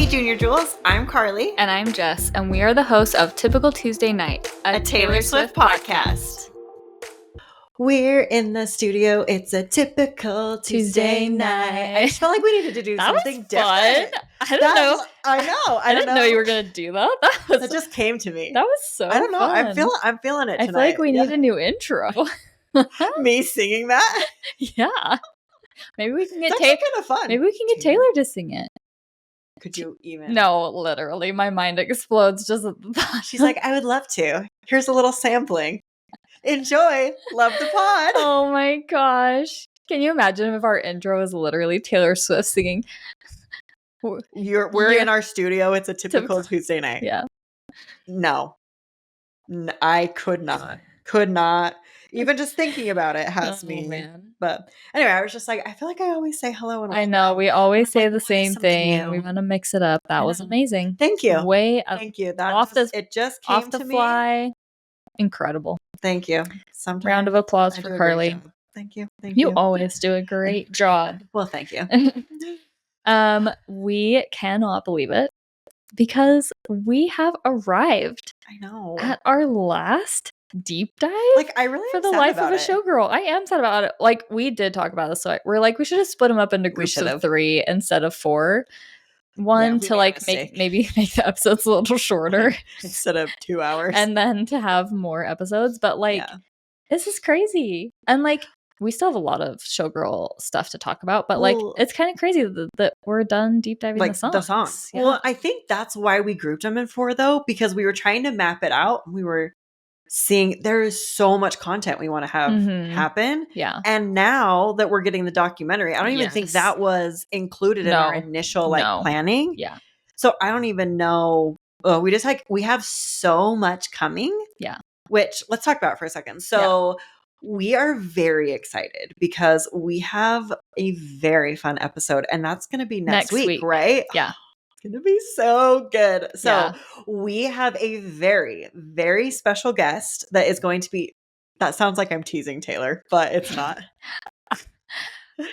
Junior Jewels, I'm Carly. And I'm Jess, and we are the hosts of Typical Tuesday Night, a Taylor Swift podcast. We're in the studio. It's a typical Tuesday night. I just felt like we needed to do something different. I don't know. I know. I didn't know you were going to do that. That just came to me. That was so I don't know. fun. I'm feeling it tonight. I feel like we need a new intro. Me singing that? Yeah. Maybe we can get Taylor. Kind of fun. Maybe we can get Taylor to sing it. Could you even? No, literally. My mind explodes just at the thought. She's like, I would love to. Here's a little sampling. Enjoy. Love the pod. Oh my gosh. Can you imagine if our intro is literally Taylor Swift singing? We're in our studio. It's a typical Tuesday night. Yeah. No, I could not. Could not. Even just thinking about it has me. Man. But anyway, I was just like, I feel like I always say hello. And I know. We always say the same thing. New. We want to mix it up. That was amazing. Thank you. Thank you. It just came off the to fly. Me. Incredible. Thank you. Sometimes round of applause for Carly. Thank you. You always do a great job. Well, thank you. We cannot believe it because we have arrived. I know. At our last deep dive. Like, I really for the life of a showgirl. I am sad about it. Like, we did talk about this, so we're like, we should have split them up into groups of 3 instead of 4. One to like make the episodes a little shorter instead of 2 hours, and then to have more episodes. But like, this is crazy, and like, we still have a lot of showgirl stuff to talk about. But like, it's kind of crazy that we're done deep diving like the songs. Yeah. Well, I think that's why we grouped them in 4 though, because we were trying to map it out. We were seeing there is so much content we want to have happen. Yeah. And now that we're getting the documentary, I don't even think that was included in our initial planning. Yeah. So I don't even know. We have so much coming. Yeah. Which let's talk about for a second. So we are very excited because we have a very fun episode, and that's going to be next week, right? Yeah. It's going to be so good. So we have a very, very special guest that is going to be, that sounds like I'm teasing Taylor, but it's not. It's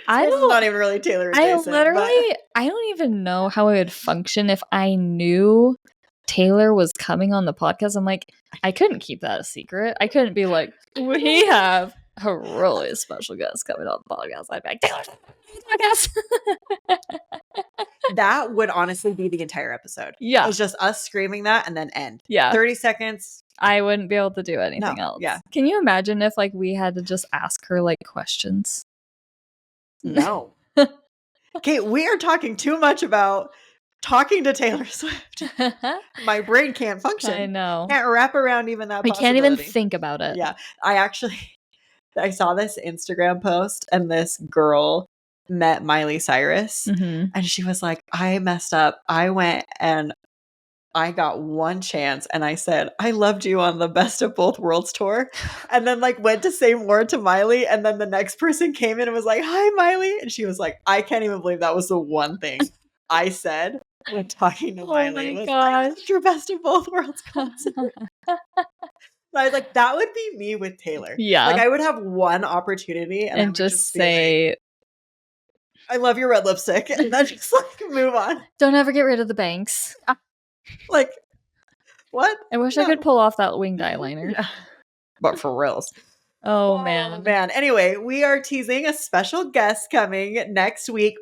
not even really Taylor adjacent. I don't even know how I would function if I knew Taylor was coming on the podcast. I'm like, I couldn't keep that a secret. I couldn't be like, we have a really special guest coming on the podcast. I'd be like, Taylor's on the podcast. That would honestly be the entire episode. Yeah. It's just us screaming that and then end. Yeah. 30 seconds. I wouldn't be able to do anything else. Yeah. Can you imagine if like we had to just ask her like questions? No. Okay, we are talking too much about talking to Taylor Swift. My brain can't function. I know. Can't wrap around even that possibility. Can't even think about it. Yeah. I saw this Instagram post, and this girl met Miley Cyrus, and she was like, I messed up. I went and I got one chance, and I said, I loved you on the Best of Both Worlds tour, and then like went to say more to Miley, and then the next person came in and was like, hi Miley, and she was like, I can't even believe that was the one thing I said when talking to Miley. Oh my gosh. Your Best of Both Worlds concert. I was like, that would be me with Taylor. Yeah. Like, I would have one opportunity and I would just say, like, I love your red lipstick, and then just like move on. Don't ever get rid of the bangs. Like, what? I wish I could pull off that winged eyeliner. Yeah. But for reals. Oh man. Anyway, we are teasing a special guest coming next week.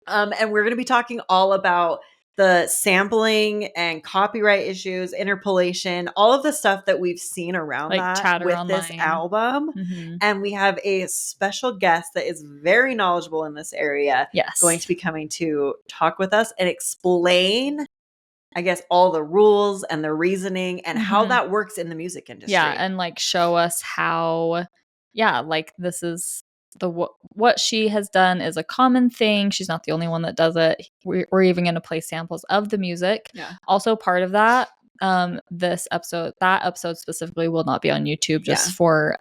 And we're going to be talking all about the sampling and copyright issues, interpolation, all of the stuff that we've seen around like that with online. This album. And we have a special guest that is very knowledgeable in this area. Yes. Going to be coming to talk with us and explain, I guess, all the rules and the reasoning and how that works in the music industry. Yeah. And like show us how, like this is what she has done is a common thing. She's not the only one that does it. We're even going to play samples of the music. Yeah. Also part of that, that episode specifically will not be on YouTube just for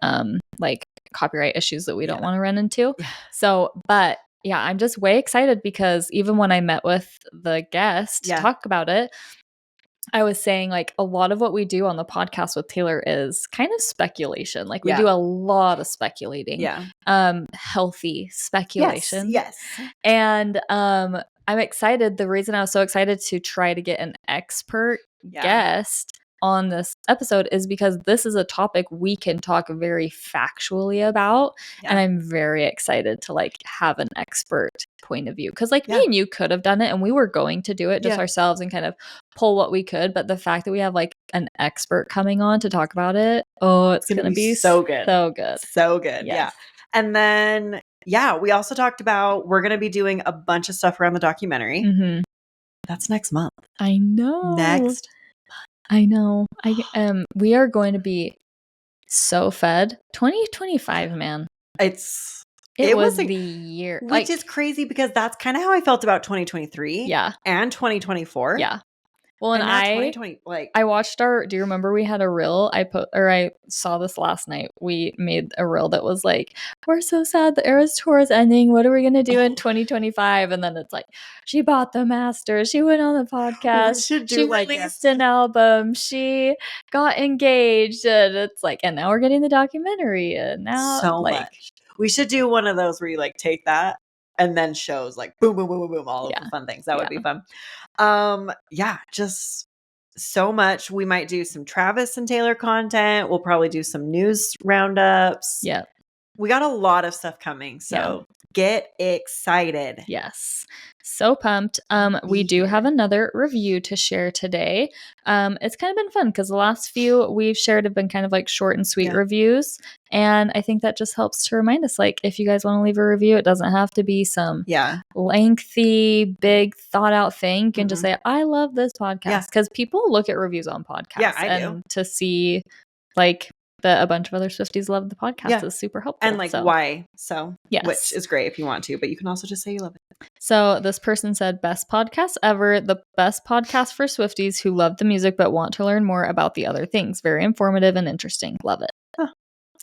like copyright issues that we don't want to run into. Yeah. So, but yeah, I'm just way excited because even when I met with the guest to talk about it, I was saying, like, a lot of what we do on the podcast with Taylor is kind of speculation. Like, we do a lot of speculating. Yeah. Healthy speculation. Yes. And I'm excited. The reason I was so excited to try to get an expert guest on this episode is because this is a topic we can talk very factually about. And I'm very excited to like have an expert point of view. Cause like me and you could have done it and we were going to do it just ourselves and kind of pull what we could. But the fact that we have like an expert coming on to talk about it, it's going to be so good. So good. So good. Yes. Yeah. And then, we also talked about we're going to be doing a bunch of stuff around the documentary. Mm-hmm. That's next month. I know. Next. I know. We are going to be so fed. 2025, man. It was the year. Which is crazy because that's kind of how I felt about 2023. Yeah. And 2024. Yeah. Well, and I 2020, I watched do you remember we had a reel I saw this last night. We made a reel that was like, we're so sad the Eras tour is ending. What are we going to do in 2025? And then it's like, she bought the Masters. She went on the podcast. She released an album. She got engaged. And it's like, and now we're getting the documentary. And now so much. We should do one of those where you like take that and then shows like boom, boom, boom, boom, boom, all of the fun things. That would be fun. Just so much. We might do some Travis and Taylor content. We'll probably do some news roundups. Yeah. We got a lot of stuff coming. So get excited. Yes. So pumped. We do have another review to share today. It's kind of been fun because the last few we've shared have been kind of like short and sweet reviews. And I think that just helps to remind us, like, if you guys want to leave a review, it doesn't have to be some lengthy, big, thought out thing. You can just say, I love this podcast. Because people look at reviews on podcasts. Yeah, I do. To see, like, that a bunch of other Swifties love the podcast is super helpful. And like why. So, which is great if you want to, but you can also just say you love it. So this person said, best podcast ever. The best podcast for Swifties who love the music but want to learn more about the other things. Very informative and interesting. Love it. Huh.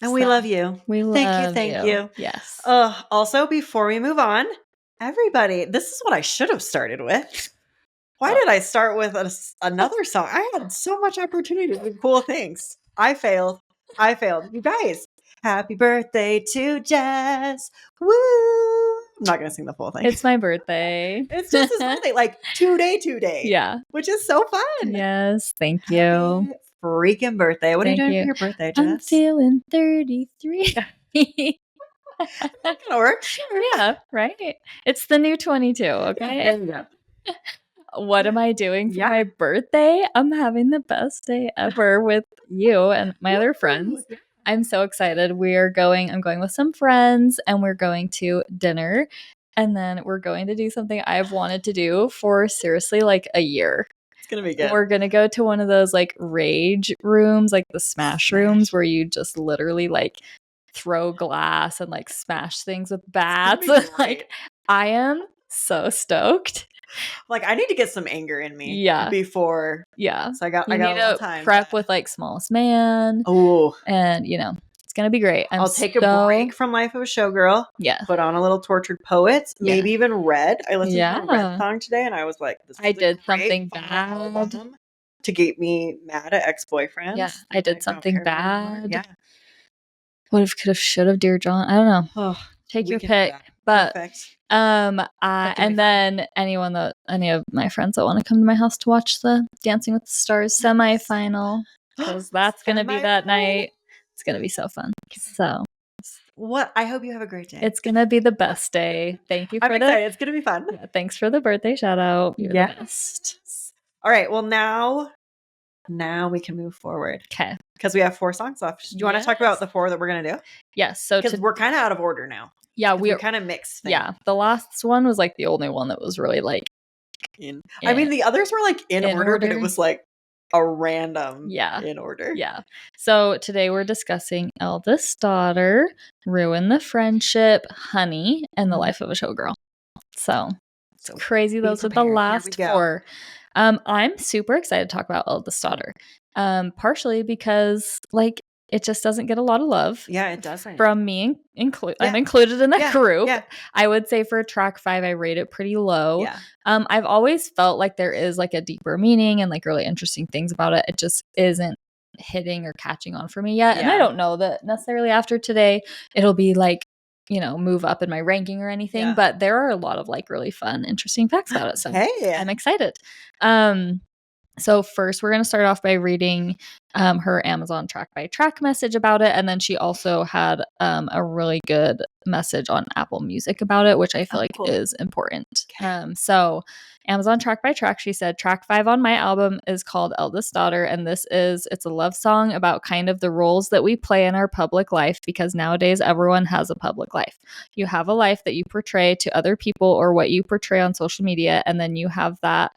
And we love you. We love you. Thank you. Yes. Also, before we move on, everybody, this is what I should have started with. Why did I start with another song? I had so much opportunity to do cool things. I failed. You guys, happy birthday to Jess. Woo! I'm not going to sing the full thing. It's my birthday. It's just his birthday, like today. Yeah. Which is so fun. Yes. Thank you. Happy freaking birthday. What are you doing for your birthday, Jess? I'm feeling 33. That kind of works. Sure. Yeah. Right. It's the new 22. Okay. Yeah. What am I doing for my birthday? I'm having the best day ever with you and my other friends. I'm so excited. I'm going with some friends and we're going to dinner. And then we're going to do something I've wanted to do for seriously like a year. It's going to be good. We're going to go to one of those like rage rooms, like the smash rooms where you just literally like throw glass and like smash things with bats. Like, I am so stoked. Like, I need to get some anger in me. Yeah. Before. Yeah. So I got a little time. Prep with like Smallest Man. Oh. And it's gonna be great. I'll take a break from Life of a Showgirl. Yeah. Put on a little Tortured Poets. Maybe even Red. I listened to a Red song today and I was like, I did something bad to get me mad at ex-boyfriends. Yeah. I did something bad. Yeah. What if, could have, should have, Dear John? I don't know. Oh, take your pick. But perfect. And then any of my friends that want to come to my house to watch the Dancing with the Stars semifinal, because that's gonna be that night. It's gonna be so fun. So I hope you have a great day. It's gonna be the best day. Thank you for excited. It's gonna be fun. Yeah, thanks for the birthday shout out. You're the best. All right. Well, now we can move forward. Okay. Because we have 4 songs left. Do you want to talk about the 4 that we're gonna do? Yes. So because we're kind of out of order now. Yeah, we kind of mixed things. Yeah, the last one was like the only one that was really like I mean, the others were like in order, but it was like a random in order. Yeah. So today we're discussing Eldest Daughter, Ruin the Friendship, Honey, and The Life of a Showgirl. So crazy. Those are the last 4. I'm super excited to talk about Eldest Daughter. Partially because like it just doesn't get a lot of love. Yeah, it doesn't. From me, I'm included in that group. Yeah. I would say for track 5, I rate it pretty low. Yeah. I've always felt like there is like a deeper meaning and like really interesting things about it. It just isn't hitting or catching on for me yet. And I don't know that necessarily after today it'll be like, you know, move up in my ranking or anything, but there are a lot of like really fun, interesting facts about it. So I'm excited. So first we're going to start off by reading her Amazon track by track message about it. And then she also had a really good message on Apple Music about it, which I feel like is important. So Amazon track by track, she said, track 5 on my album is called Eldest Daughter. And it's a love song about kind of the roles that we play in our public life, because nowadays everyone has a public life. You have a life that you portray to other people or what you portray on social media. And then you have the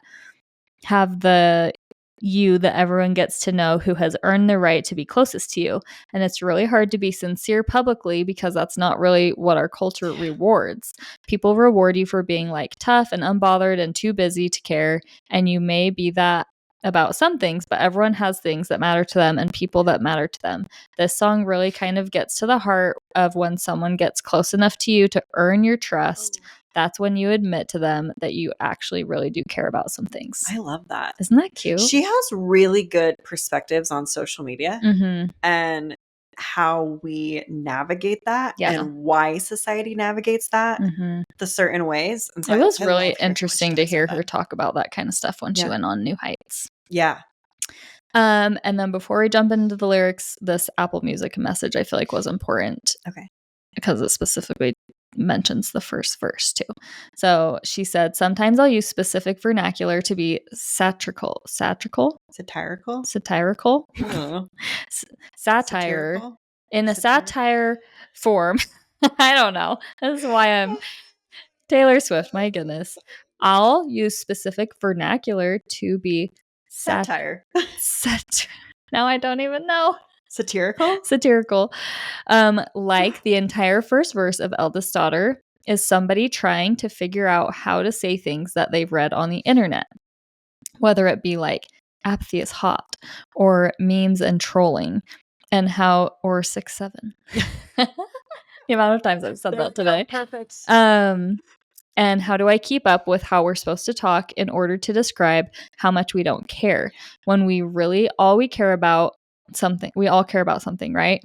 you that everyone gets to know who has earned the right to be closest to you. And it's really hard to be sincere publicly because that's not really what our culture rewards. People reward you for being like tough and unbothered and too busy to care. And you may be that about some things, but everyone has things that matter to them and people that matter to them. This song really kind of gets to the heart of when someone gets close enough to you to earn your trust. That's when you admit to them that you actually really do care about some things. I love that. Isn't that cute? She has really good perspectives on social media and how we navigate that and why society navigates that the certain ways. And so it was really interesting to hear her talk about that kind of stuff when she went on New Heights. Yeah. And then before we jump into the lyrics, this Apple Music message I feel like was important. Okay. Because it specifically mentions the first verse too. So she said, sometimes I'll use specific vernacular to be satirical satire in a satire form. I don't know. This is why I'm Taylor Swift. My goodness. I'll use specific vernacular to be satire. Now I don't even know. Satirical. Like the entire first verse of Eldest Daughter is somebody trying to figure out how to say things that they've read on the internet, whether it be like apathy is hot or memes and trolling and how, or 6-7. The amount of times I've said that today. Perfect. And how do I keep up with how we're supposed to talk in order to describe how much we don't care when we really all we care about something, we all care about something, right?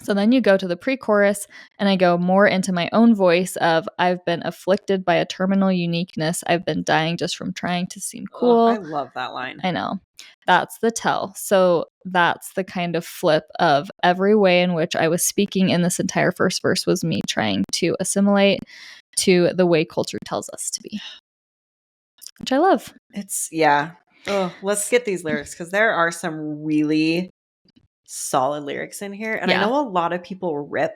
So then you go to the pre-chorus and I go more into my own voice of I've been afflicted by a terminal uniqueness. I've been dying just from trying to seem cool. I love that line. I know. That's the tell. So that's the kind of flip of every way in which I was speaking in this entire first verse was me trying to assimilate to the way culture tells us to be, which I love. Let's get these lyrics because there are some really solid lyrics in here. And I know a lot of people rip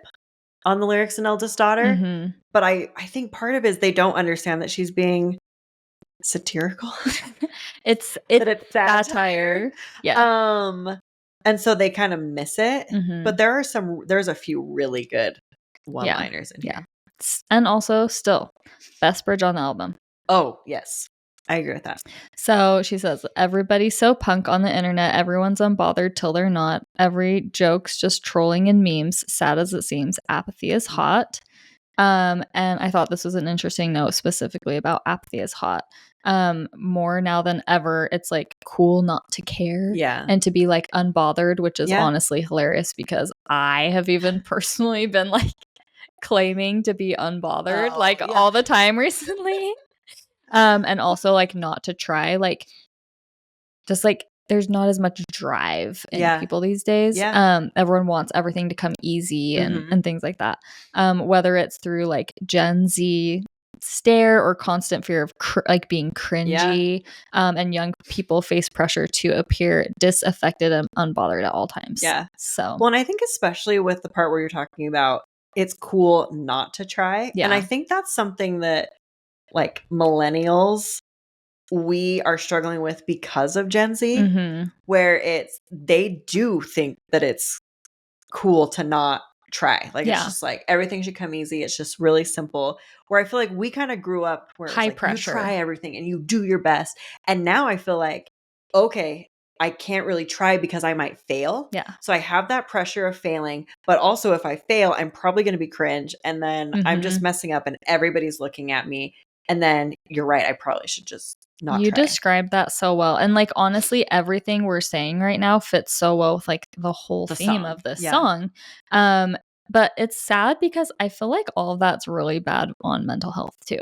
on the lyrics in Eldest Daughter, but I think part of it is they don't understand that she's being satirical. it's satire. Yeah. And so they kind of miss it. But there's a few really good one-liners in here. And also still best bridge on the album. Oh, yes. I agree with that. So she says, everybody's so punk on the internet. Everyone's unbothered till they're not. Every joke's just trolling and memes. Sad as it seems. Apathy is hot. And I thought this was an interesting note specifically about apathy is hot. More now than ever, it's like cool not to care. Yeah. And to be like unbothered, which is honestly hilarious because I have even personally been like claiming to be unbothered all the time recently. And also like not to try, like just like there's not as much drive in people these days. Everyone wants everything to come easy and things like that. Whether it's through like Gen Z stare or constant fear of like being cringy. And young people face pressure to appear disaffected and unbothered at all times. So and I think especially with the part where you're talking about it's cool not to try. And I think that's something that like millennials, we are struggling with because of Gen Z, where they do think that it's cool to not try. Like it's just like everything should come easy. It's just really simple. Where I feel like we kind of grew up where it's high like, pressure. You try everything and you do your best. And now I feel like, okay, I can't really try because I might fail. Yeah. So I have that pressure of failing, but also if I fail, I'm probably going to be cringe and then I'm just messing up and everybody's looking at me. And then you're right, I probably should just not You try. described that so well. And like honestly, everything we're saying right now fits so well with like the whole theme of this song. But it's sad because I feel like all of that's really bad on mental health too.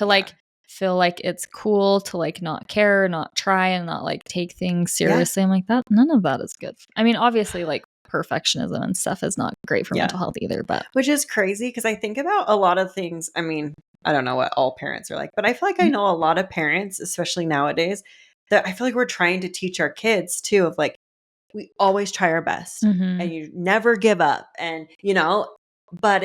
Like feel like it's cool to like not care, not try, and not like take things seriously. I'm like, that none of that is good. I mean, obviously like perfectionism and stuff is not great for mental health either, but which is crazy because I think about a lot of things. I mean, I don't know what all parents are like, but I feel like I know a lot of parents, especially nowadays, that I feel like we're trying to teach our kids too of like, we always try our best and you never give up. And, but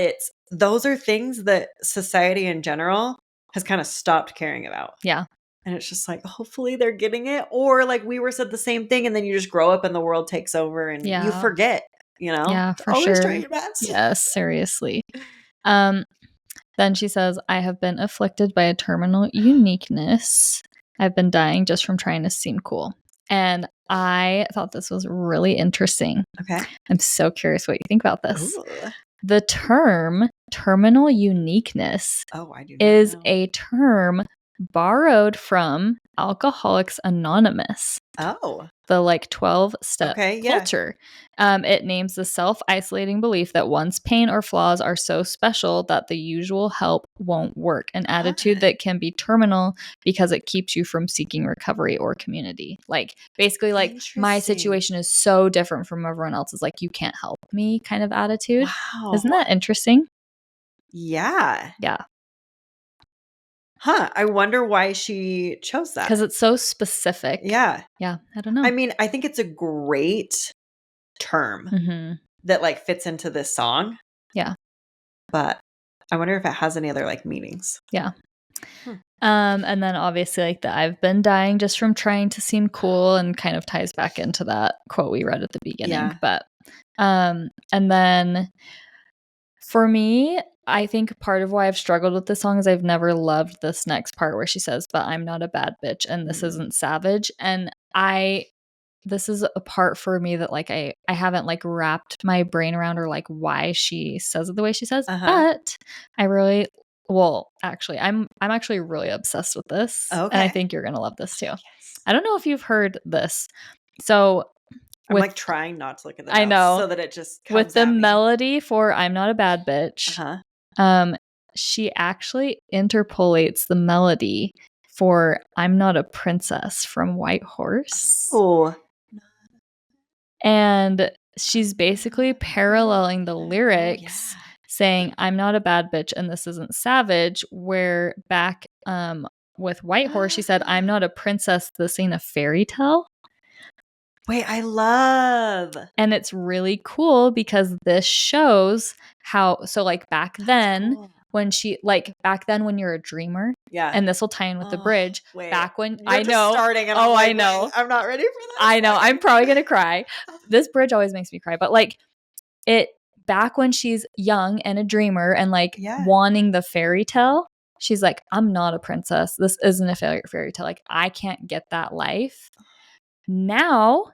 those are things that society in general has kind of stopped caring about. Yeah. And it's just like, hopefully they're getting it. Or like we were said the same thing and then you just grow up and the world takes over and you forget, Yeah, for always sure. try your best. Yes, seriously. Then she says, I have been afflicted by a terminal uniqueness. I've been dying just from trying to seem cool. And I thought this was really interesting. Okay. I'm so curious what you think about this. Ooh. The term terminal uniqueness is a term borrowed from Alcoholics Anonymous. Oh. The like 12-step culture. It names the self-isolating belief that one's pain or flaws are so special that the usual help won't work. An attitude that can be terminal because it keeps you from seeking recovery or community. Like basically like my situation is so different from everyone else's. Like you can't help me kind of attitude. Wow. Isn't that interesting? Yeah. Yeah. Huh. I wonder why she chose that. Because it's so specific. Yeah. Yeah. I don't know. I mean, I think it's a great term that like fits into this song. Yeah. But I wonder if it has any other like meanings. Yeah. And then obviously like the I've been dying just from trying to seem cool and kind of ties back into that quote we read at the beginning. Yeah. But and then for me, I think part of why I've struggled with this song is I've never loved this next part where she says, but I'm not a bad bitch and this isn't savage. And this is a part for me that like I haven't like wrapped my brain around or like why she says it the way she says. But I really actually I'm actually really obsessed with this. And I think you're gonna love this too. I don't know if you've heard this. So I'm like trying not to look at the I know so that it just comes with the melody for I'm Not a Bad Bitch. She actually interpolates the melody for I'm Not a Princess from White Horse. Oh. And she's basically paralleling the lyrics saying I'm not a bad bitch and this isn't savage, where back with White Horse she said I'm not a princess, this ain't a fairy tale. Wait, I love. And it's really cool because this shows how like back then when she like back then when you're a dreamer, and this will tie in with the bridge. Back when I know, starting and I know, I'm not ready for this. I know, I'm probably gonna cry. This bridge always makes me cry, but like it back when she's young and a dreamer and like wanting the fairy tale, she's like, I'm not a princess. This isn't a fairy tale. Like I can't get that life. Now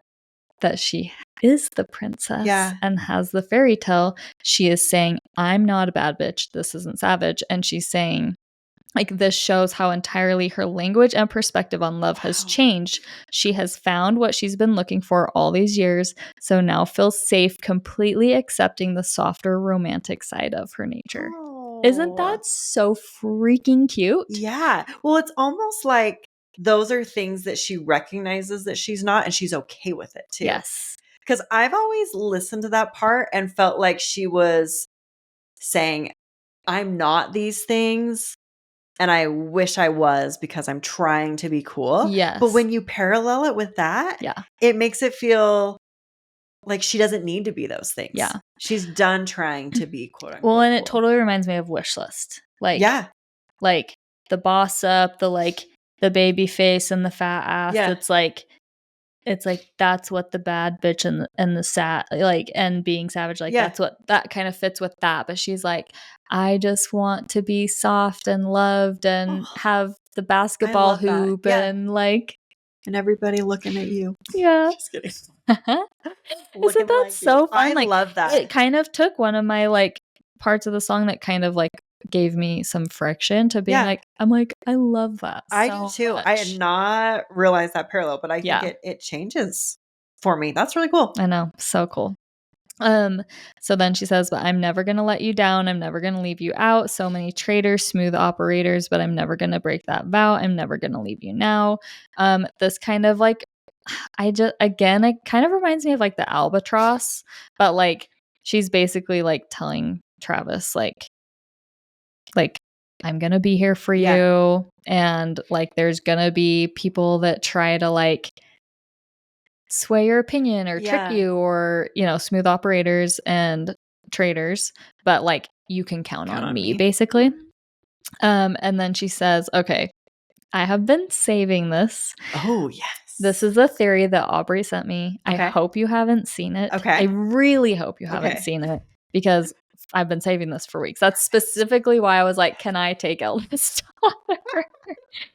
that she is the princess and has the fairy tale, she is saying, I'm not a bad bitch. This isn't savage. And she's saying, like, this shows how entirely her language and perspective on love has changed. She has found what she's been looking for all these years, so now feels safe, completely accepting the softer romantic side of her nature. Isn't that so freaking cute? Yeah. Well, it's almost like those are things that she recognizes that she's not, and she's okay with it too. Yes. Because I've always listened to that part and felt like she was saying, I'm not these things, and I wish I was because I'm trying to be cool. Yes. But when you parallel it with that, it makes it feel like she doesn't need to be those things. Yeah. She's done trying to be quote unquote. Well, and it totally reminds me of Wishlist. Like, like the boss up, the baby face and the fat ass. Yeah. It's like that's what the bad bitch and the sad like and being savage that's what that kind of fits with that. But she's like, I just want to be soft and loved and have the basketball hoop and like And everybody looking at you. Yeah. Just kidding. Isn't that so fun? I love that. It kind of took one of my like parts of the song that kind of like gave me some friction to being like, I'm like, I love that. I do too. Much. I had not realized that parallel, but I think it changes for me. That's really cool. I know. So cool. So then she says, but I'm never going to let you down. I'm never going to leave you out. So many traitors, smooth operators, but I'm never going to break that vow. I'm never going to leave you now. This kind of like, it kind of reminds me of like the albatross, but like she's basically like telling Travis, like I'm going to be here for you. And like, there's going to be people that try to like sway your opinion or trick you, or smooth operators and traders, but like you can count on me basically. And then she says, okay, I have been saving this. Oh yes, this is a theory that Aubrey sent me. I hope you haven't seen it. I really hope you haven't seen it, because I've been saving this for weeks. That's specifically why I was like, can I take Eldest Daughter?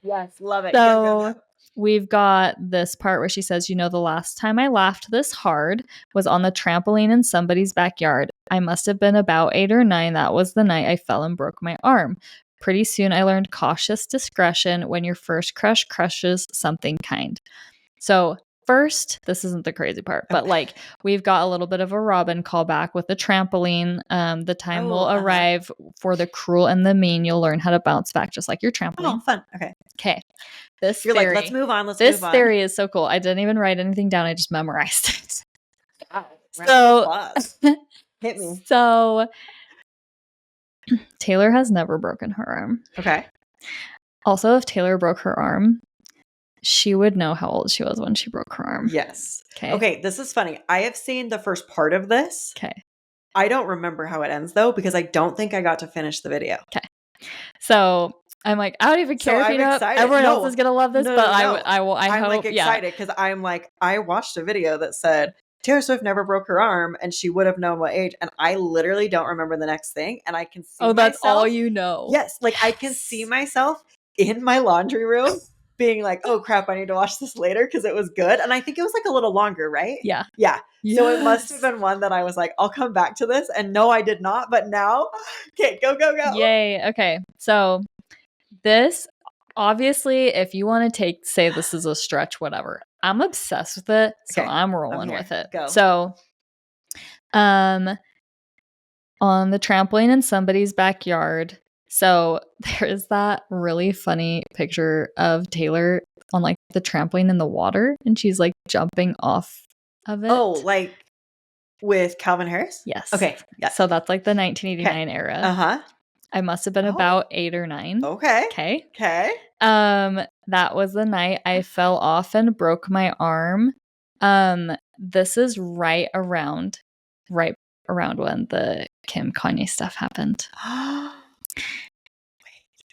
Yes, love it. So we've got this part where she says, the last time I laughed this hard was on the trampoline in somebody's backyard. I must have been about 8 or 9. That was the night I fell and broke my arm. Pretty soon I learned cautious discretion when your first crush crushes something kind. So first, this isn't the crazy part, but like we've got a little bit of a Robin callback with the trampoline. The time will arrive for the cruel and the mean. You'll learn how to bounce back just like your trampoline. Oh, fun. Okay. This You're theory, like, let's move on. This theory is so cool. I didn't even write anything down. I just memorized it. So hit me. So Taylor has never broken her arm. Okay. Also, if Taylor broke her arm, she would know how old she was when she broke her arm. Yes. Okay. This is funny. I have seen the first part of this. Okay. I don't remember how it ends though, because I don't think I got to finish the video. Okay. So I'm like, I don't even care if everyone else is gonna love this, but I will. I'm like excited because I'm like, I watched a video that said Taylor Swift never broke her arm and she would have known what age, and I literally don't remember the next thing, and I can see. Oh, that's all you know. Yes, like I can see myself in my laundry room being like, oh crap, I need to watch this later because it was good, and I think it was like a little longer, right? Yeah. Yes. So it must have been one that I was like, I'll come back to this, and no, I did not, but now, okay, go. Yay. Okay, so this, obviously, if you want to say this is a stretch, whatever. I'm obsessed with it, so I'm rolling with it. Go. So, on the trampoline in somebody's backyard. So there is that really funny picture of Taylor on like the trampoline in the water, and she's like jumping off of it. Oh, like with Calvin Harris? Yes. Okay. Yeah. So that's like the 1989 era. I must have been about 8 or 9. Okay. That was the night I fell off and broke my arm. This is right around when the Kim Kanye stuff happened.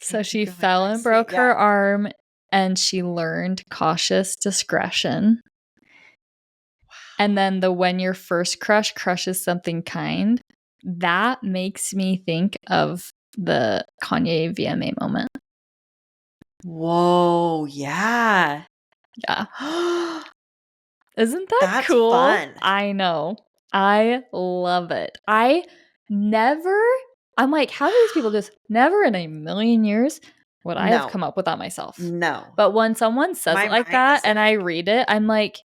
So she fell and broke her arm, and she learned cautious discretion. And then when your first crush crushes something kind, that makes me think of the Kanye VMA moment. Whoa, yeah. Isn't that That's cool? Fun. I know. I love it. I'm like, how do these people just never in a million years would I have come up with that myself? No. But when someone says it like that and I read it, I'm like,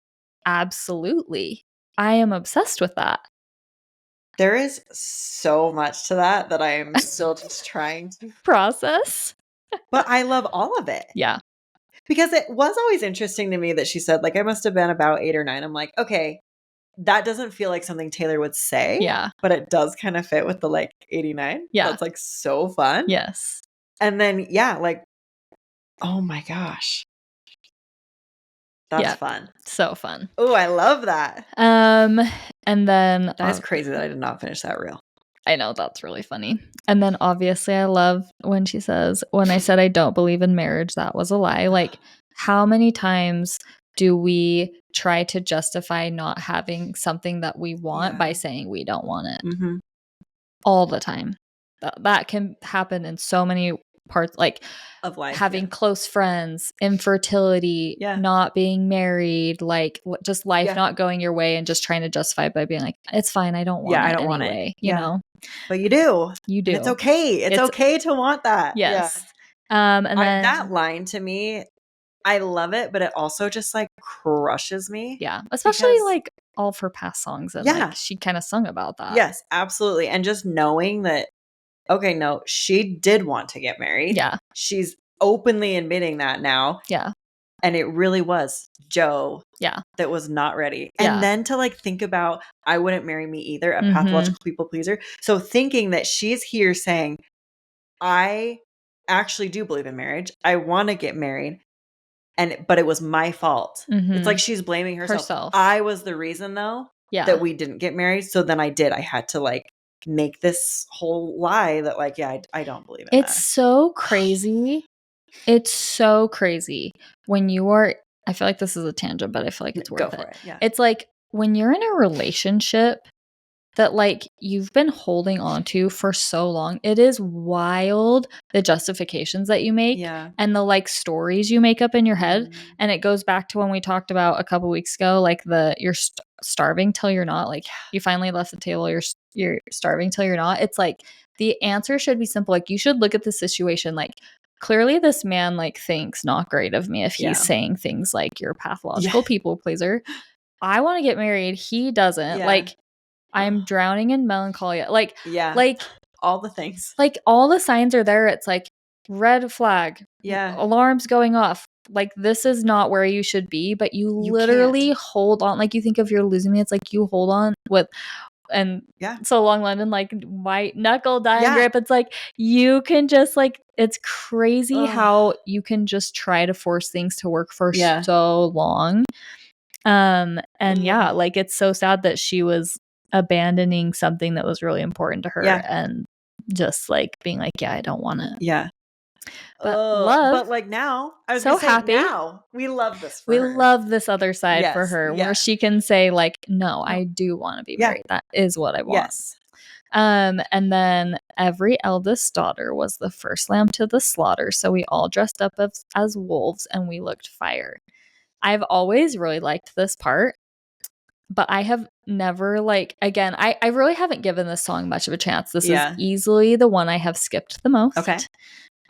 absolutely. I am obsessed with that. There is so much to that I am still just trying to process. But I love all of it. Yeah. Because it was always interesting to me that she said, like, I must have been about 8 or 9. I'm like, okay, that doesn't feel like something Taylor would say. Yeah. But it does kind of fit with the, like, 89. Yeah. That's, like, so fun. Yes. And then, yeah, like, oh my gosh. That's fun. So fun. Oh, I love that. And then... That is crazy that I did not finish that reel. I know, that's really funny. And then obviously I love when she says, when I said I don't believe in marriage, that was a lie. Like, how many times do we try to justify not having something that we want by saying we don't want it? Mm-hmm. All the time. That can happen in so many parts like of life, having close friends, infertility, not being married, like just life not going your way and just trying to justify it by being like, it's fine, I don't want it I don't anyway, want it. you know? But you do. You do. And it's okay. It's okay to want that. Yes. And then that line to me, I love it, but it also just like crushes me. Yeah. Especially like all of her past songs. And like she kind of sung about that. Yes, absolutely. And just knowing that, okay, no, she did want to get married. Yeah. She's openly admitting that now. Yeah. And it really was Joe that was not ready. And then to like think about, I wouldn't marry me either, a pathological people pleaser. So thinking that she's here saying, I actually do believe in marriage. I want to get married. But it was my fault. It's like she's blaming herself. I was the reason though that we didn't get married. So then I had to like make this whole lie that like, I don't believe in It's so crazy. It's so crazy when you are, I feel like this is a tangent, but I feel like it's worth it. Yeah. It's like when you're in a relationship that like you've been holding on to for so long, it is wild the justifications that you make and the like stories you make up in your head. And it goes back to when we talked about a couple weeks ago, like you're starving till you're not, like you finally left the table, you're starving till you're not. It's like the answer should be simple. Like you should look at the situation like, clearly this man like thinks not great of me if he's saying things like you're a pathological people pleaser. I want to get married. He doesn't. Like I'm drowning in melancholy. Like all the things. Like all the signs are there. It's like red flag. Alarms going off. Like this is not where you should be, but you literally hold on. Like you think if you're losing me, it's like you hold on with so long London, like white knuckle dying grip. It's like you can just like, it's crazy how you can just try to force things to work for so long. And like it's so sad that she was abandoning something that was really important to her and just like being like, I don't want it. But but like now, I was so happy. Now we love this. We love this other side for her, where she can say like, no, I do want to be married. That is what I want. And then every eldest daughter was the first lamb to the slaughter. So we all dressed up as wolves and we looked fire. I've always really liked this part, but I have never like, again, I really haven't given this song much of a chance. This is easily the one I have skipped the most. Okay.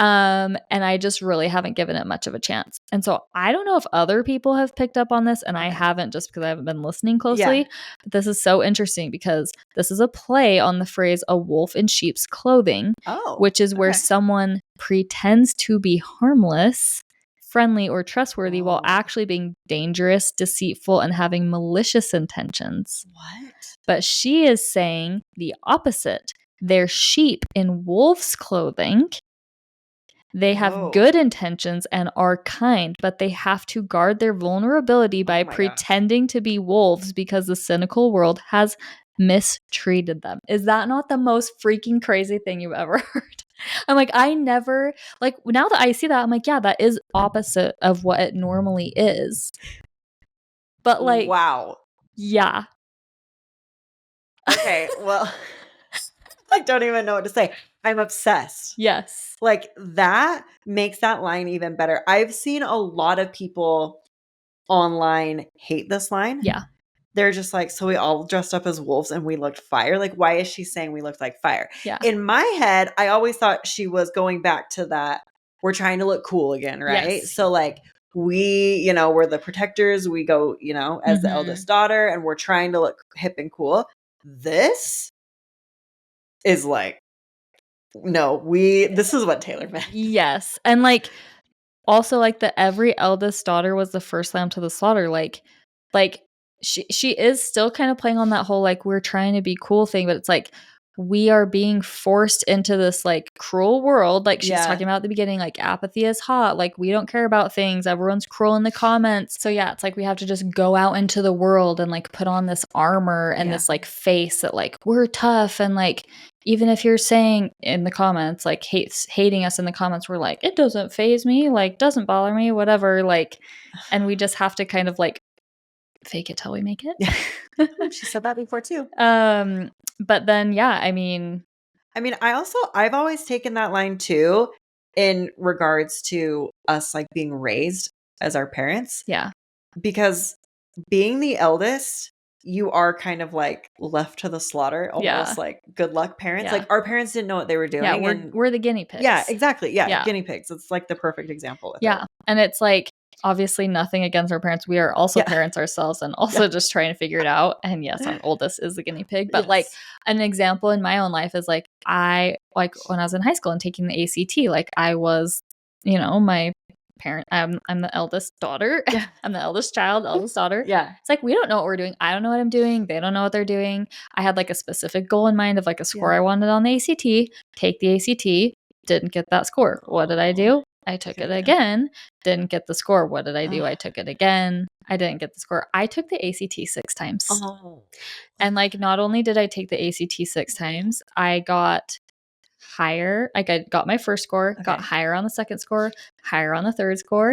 And I just really haven't given it much of a chance. And so I don't know if other people have picked up on this, and I haven't just because I haven't been listening closely. But this is so interesting because this is a play on the phrase "a wolf in sheep's clothing," which is where someone pretends to be harmless, friendly, or trustworthy while actually being dangerous, deceitful, and having malicious intentions. What? But she is saying the opposite. They're sheep in wolf's clothing. They have good intentions and are kind, but they have to guard their vulnerability by pretending to be wolves because the cynical world has mistreated them. Is that not the most freaking crazy thing you've ever heard? I'm like, I never, like, now that I see that, I'm like, yeah, that is opposite of what it normally is. But like, wow. Yeah. Okay, well, I don't even know what to say. I'm obsessed. Yes. Like that makes that line even better. I've seen a lot of people online hate this line. Yeah. They're just like, so we all dressed up as wolves and we looked fire. Like, why is she saying we looked like fire? Yeah. In my head, I always thought she was going back to that. We're trying to look cool again, right? Yes. So like we, we're the protectors. We go, as the eldest daughter, and we're trying to look hip and cool. This is like, no, this is what Taylor meant. Yes. And like, also like every eldest daughter was the first lamb to the slaughter. Like she is still kind of playing on that whole, like, we're trying to be cool thing, but it's like, we are being forced into this like cruel world. Like she's talking about at the beginning, like apathy is hot. Like we don't care about things. Everyone's cruel in the comments. So yeah, it's like we have to just go out into the world and like put on this armor and this like face that like we're tough. And like, even if you're saying in the comments, like hating us in the comments, we're like, it doesn't faze me, like doesn't bother me, whatever. Like, and we just have to kind of like fake it till we make it. Yeah. She said that before too. But then, yeah, I mean, I've always taken that line too in regards to us like being raised as our parents. Yeah. Because being the eldest, you are kind of like left to the slaughter, almost like good luck parents. Like our parents didn't know what they were doing. Yeah, we're the guinea pigs. Yeah, exactly. Yeah, guinea pigs. It's like the perfect example with it. And it's like, obviously nothing against our parents. We are also parents ourselves and also just trying to figure it out. And yes, our oldest is the guinea pig. But like an example in my own life is like when I was in high school and taking the ACT, like I was, you know, my parent, I'm the eldest daughter. I'm the eldest child, eldest daughter. It's like, we don't know what we're doing. I don't know what I'm doing. They don't know what they're doing. I had like a specific goal in mind of like a score I wanted on the ACT, take the ACT, didn't get that score. What did I do? I took it again, didn't get the score. What did I do? I took it again. I didn't get the score. I took the ACT 6 times. And like, not only did I take the ACT 6 times, I got higher. Like I got my first score, got higher on the second score, higher on the third score,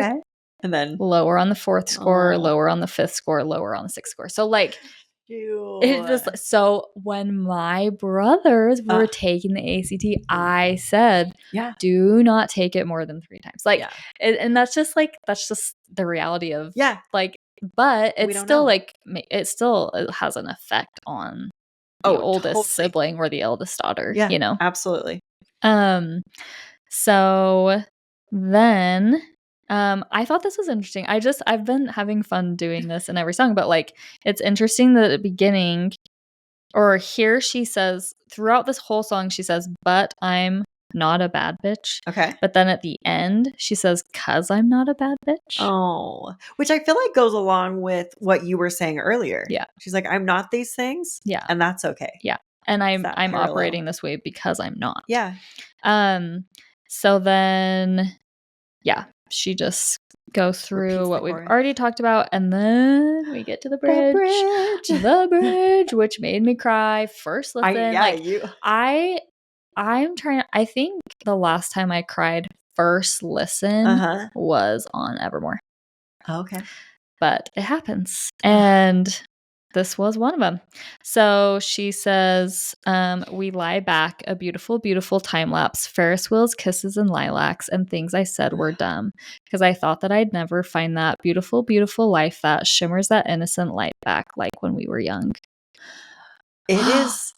and then lower on the fourth score, lower on the fifth score, lower on the sixth score. So like, it just, so when my brothers were taking the ACT, I said, do not take it more than 3 times. Like, and that's just the reality of like, but it's still like, it still has an effect on the oldest sibling or the eldest daughter, you know? Absolutely. So then I thought this was interesting. I've been having fun doing this in every song, but like, it's interesting that at the beginning, or here she says, throughout this whole song, she says, but I'm not a bad bitch. But then at the end, she says, 'cause I'm not a bad bitch. Which I feel like goes along with what you were saying earlier. She's like, I'm not these things. And that's okay. And I'm operating this way because I'm not. So then, she just goes through what we've already talked about, and then we get to the bridge. The bridge, which made me cry. First listen. I think the last time I cried first listen was on Evermore. But it happens. And this was one of them. So she says, we lie back, a beautiful, beautiful time lapse, Ferris wheels, kisses, and lilacs, and things I said were dumb, because I thought that I'd never find that beautiful, beautiful life that shimmers that innocent light back like when we were young. It is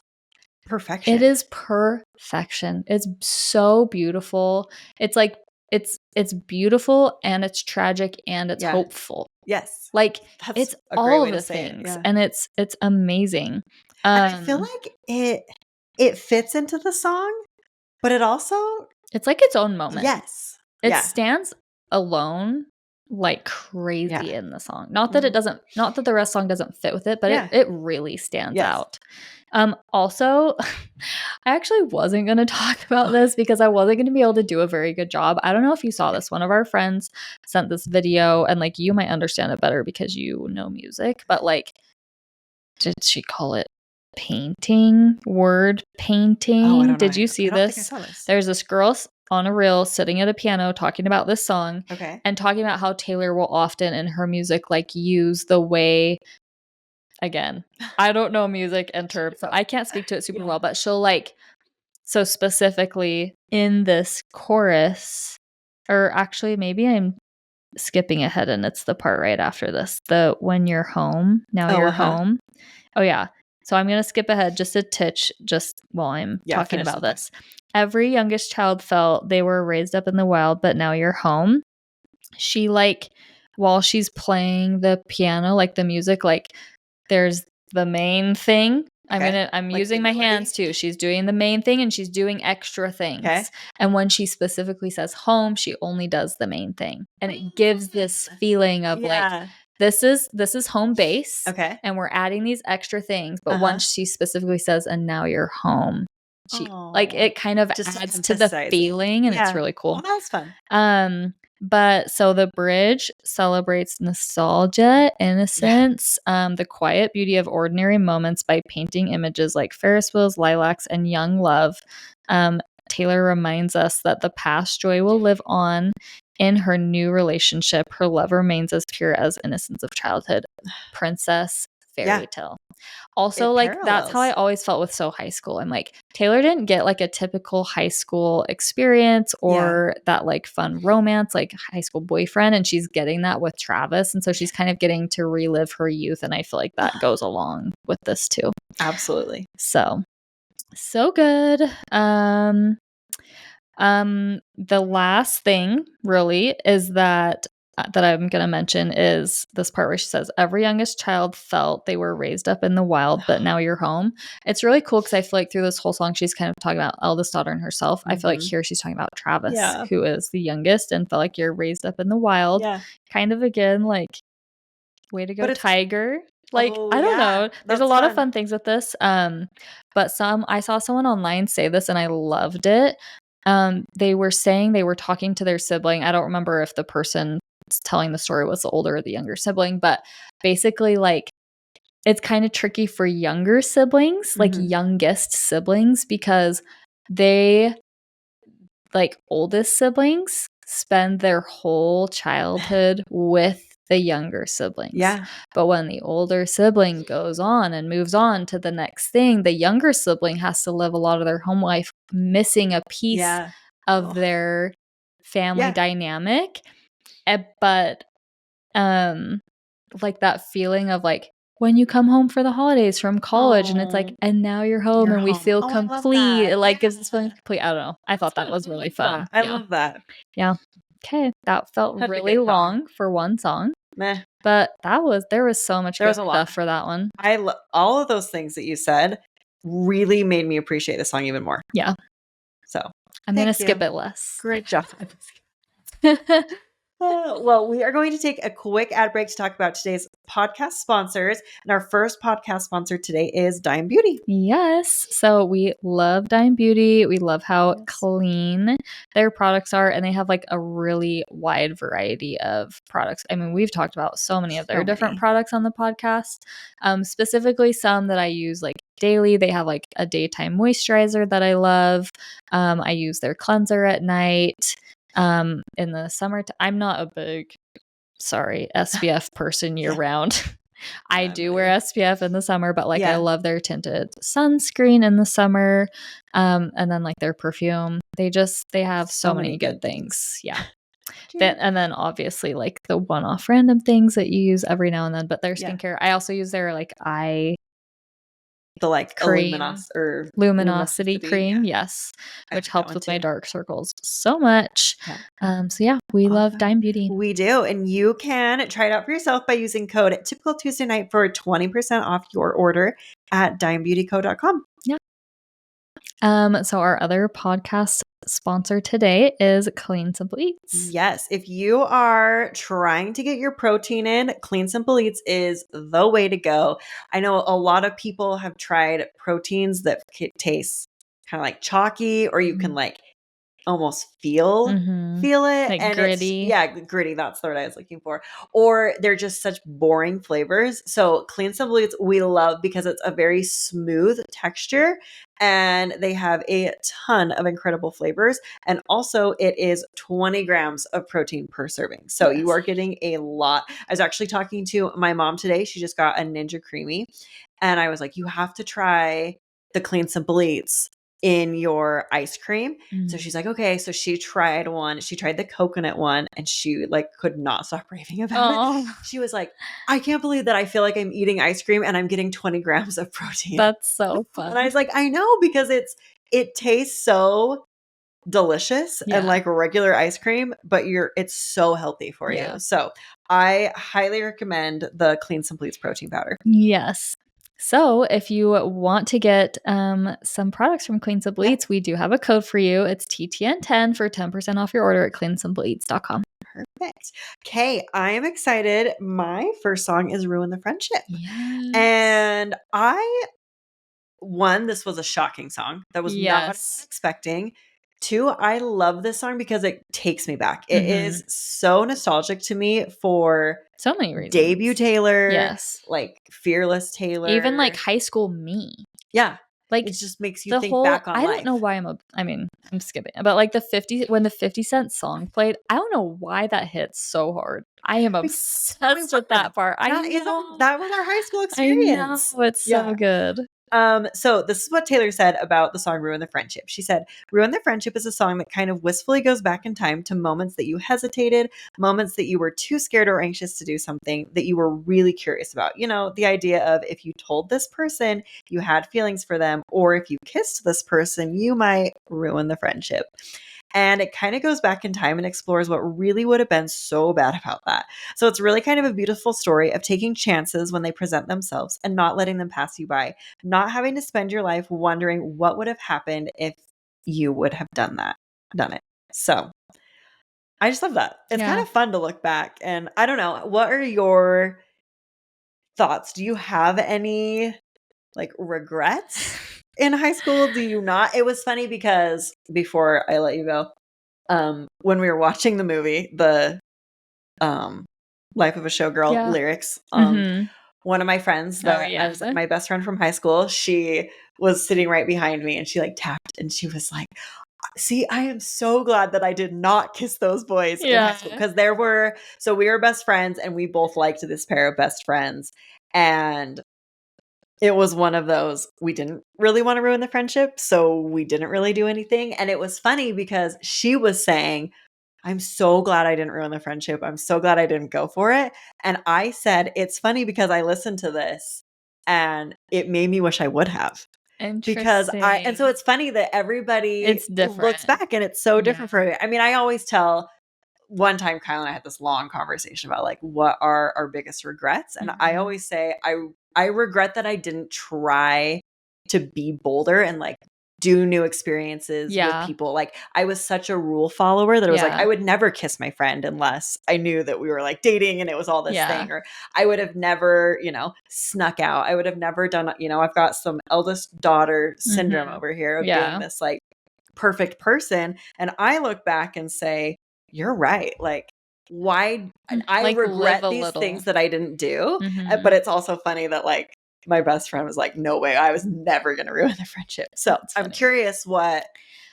perfection. It is perfection. It's so beautiful. It's like, it's beautiful and it's tragic and it's hopeful. Like, that's it's all of the things, and it's amazing. And I feel like it fits into the song, but it also, it's like its own moment. It stands alone like crazy in the song. Not that not that the rest song doesn't fit with it, but it really stands out. Also, I actually wasn't going to talk about this because I wasn't going to be able to do a very good job. I don't know if you saw this. One of our friends sent this video, and like, you might understand it better because you know music, but like, did she call it painting? Word painting? Did you see this? There's this girl on a reel sitting at a piano talking about this song and talking about how Taylor will often in her music like use the way, again, I don't know music and terms, so I can't speak to it super well, but she'll like, so specifically in this chorus, or actually maybe I'm skipping ahead and it's the part right after this, the when you're home, now you're home. So I'm going to skip ahead just a titch just while I'm talking about this. Every youngest child felt they were raised up in the wild, but now you're home. She like, while she's playing the piano, like the music, like there's the main thing. I'm like using my hands too. She's doing the main thing and she's doing extra things. And when she specifically says home, she only does the main thing. And it gives this feeling of like, this is home base. And we're adding these extra things. But once she specifically says, and now you're home, she like, it kind of just adds to the feeling, and it's really cool. That was fun. But so the bridge celebrates nostalgia, innocence, the quiet beauty of ordinary moments by painting images like Ferris wheels, lilacs, and young love. Taylor reminds us that the past joy will live on in her new relationship. Her love remains as pure as innocence of childhood. Princess, fairy tale. Also, like, that's how I always felt with So High School. I'm like, Taylor didn't get like a typical high school experience or that like fun romance, like high school boyfriend. And she's getting that with Travis. And so she's kind of getting to relive her youth. And I feel like that goes along with this too. Absolutely. So good. The last thing really is that I'm going to mention is this part where she says, every youngest child felt they were raised up in the wild, but now you're home. It's really cool because I feel like through this whole song, she's kind of talking about eldest daughter and herself. Mm-hmm. I feel like here she's talking about Travis, who is the youngest and felt like you're raised up in the wild. Yeah. Kind of again, like, way to go, Tiger. Like, I don't know. There's a lot of fun things with this. But I saw someone online say this and I loved it. They were saying they were talking to their sibling. I don't remember if the person telling the story was the older or the younger sibling, but basically, like, it's kind of tricky for younger siblings, like youngest siblings, because they, like, oldest siblings spend their whole childhood with the younger siblings. Yeah. But when the older sibling goes on and moves on to the next thing, the younger sibling has to live a lot of their home life missing a piece of their family dynamic. But like that feeling of like when you come home for the holidays from college and it's like, and now you're home and we feel complete. It like gives this feeling complete. I don't know. I thought that was really fun. I love that. Yeah. Okay. That felt really long for one song. Meh. But there was so much good stuff for that one. All of those things that you said really made me appreciate the song even more. Yeah. So I'm going to skip it less. Great job. Well, we are going to take a quick ad break to talk about today's podcast sponsors. And our first podcast sponsor today is Dime Beauty. Yes. So we love Dime Beauty. We love how clean their products are. And they have like a really wide variety of products. I mean, we've talked about so many of their different products on the podcast. Specifically some that I use like daily. They have like a daytime moisturizer that I love. I use their cleanser at night. In the summer, I'm not a big, SPF person year round. I do wear SPF in the summer, but like I love their tinted sunscreen in the summer. And then like their perfume, they have so many good things. Yeah. And then obviously like the one-off random things that you use every now and then, but their skincare, I also use their like the like cream, luminosity cream, yes, which helps with my dark circles so much. So yeah, we love Dime Beauty. We do, and you can try it out for yourself by using code Typical Tuesday Night for 20% off your order at dimebeautyco.com. Yeah. So our other podcast sponsor today is Clean Simple Eats. Yes. If you are trying to get your protein in, Clean Simple Eats is the way to go. I know a lot of people have tried proteins that taste kind of like chalky, or you can like almost feel it, like and gritty. Gritty. That's the word I was looking for. Or they're just such boring flavors. So Clean Simple Eats we love because it's a very smooth texture, and they have a ton of incredible flavors. And also it is 20 grams of protein per serving. So you are getting a lot. I was actually talking to my mom today. She just got a Ninja Creamy, and I was like, you have to try the Clean Simple Eats in your ice cream. So she's like, okay. So she tried one. She tried the coconut one, and she like could not stop raving about it. She was like, I can't believe that I feel like I'm eating ice cream and I'm getting 20 grams of protein. That's so fun. And I was like, I know, because it tastes so delicious and like regular ice cream, but it's so healthy for you. So I highly recommend the Clean Simple Eats protein powder. Yes. So if you want to get some products from Clean Simple Eats, we do have a code for you. It's TTN10 for 10% off your order at cleansimpleeats.com. Perfect. Okay, I am excited. My first song is Ruin the Friendship. Yes. And this was a shocking song. That was not what I was expecting. 2, I love this song because it takes me back. It is so nostalgic to me for so many reasons. Debut Taylor, like fearless Taylor, even like high school me. Yeah. Like, it just makes you the think whole, back on I life. don't know why I'm skipping, but like when the 50 Cent song played, I don't know why that hits so hard. I am obsessed with that part. That was our high school experience. I know, it's so good. So this is what Taylor said about the song Ruin the Friendship. She said, Ruin the Friendship is a song that kind of wistfully goes back in time to moments that you hesitated, moments that you were too scared or anxious to do something that you were really curious about. You know, the idea of if you told this person you had feelings for them, or if you kissed this person, you might ruin the friendship. And it kind of goes back in time and explores what really would have been so bad about that. So it's really kind of a beautiful story of taking chances when they present themselves and not letting them pass you by, not having to spend your life wondering what would have happened if you would have done it. So I just love that. It's kind of fun to look back. And I don't know, what are your thoughts? Do you have any like regrets in high school? Do you not? It was funny because before I let you go, when we were watching the movie, the Life of a Showgirl lyrics, one of my friends that as my best friend from high school, she was sitting right behind me and she like tapped and she was like, see, I am so glad that I did not kiss those boys in high school, because we were best friends and we both liked this pair of best friends. And it was one of those, we didn't really want to ruin the friendship, so we didn't really do anything. And it was funny because she was saying, I'm so glad I didn't ruin the friendship. I'm so glad I didn't go for it. And I said, it's funny because I listened to this and it made me wish I would have. And so it's funny that everybody looks back and it's so different for me. I mean, I always tell, one time Kyle and I had this long conversation about like, what are our biggest regrets? And I always say, I regret that I didn't try to be bolder and like do new experiences with people. Like I was such a rule follower that it was like, I would never kiss my friend unless I knew that we were like dating and it was all this thing. Or I would have never, snuck out. I would have never done, I've got some eldest daughter syndrome over here of being this like perfect person. And I look back and say, you're right. Like, why I like regret these things that I didn't do. But it's also funny that like my best friend was like, no way, I was never going to ruin the friendship. So I'm curious what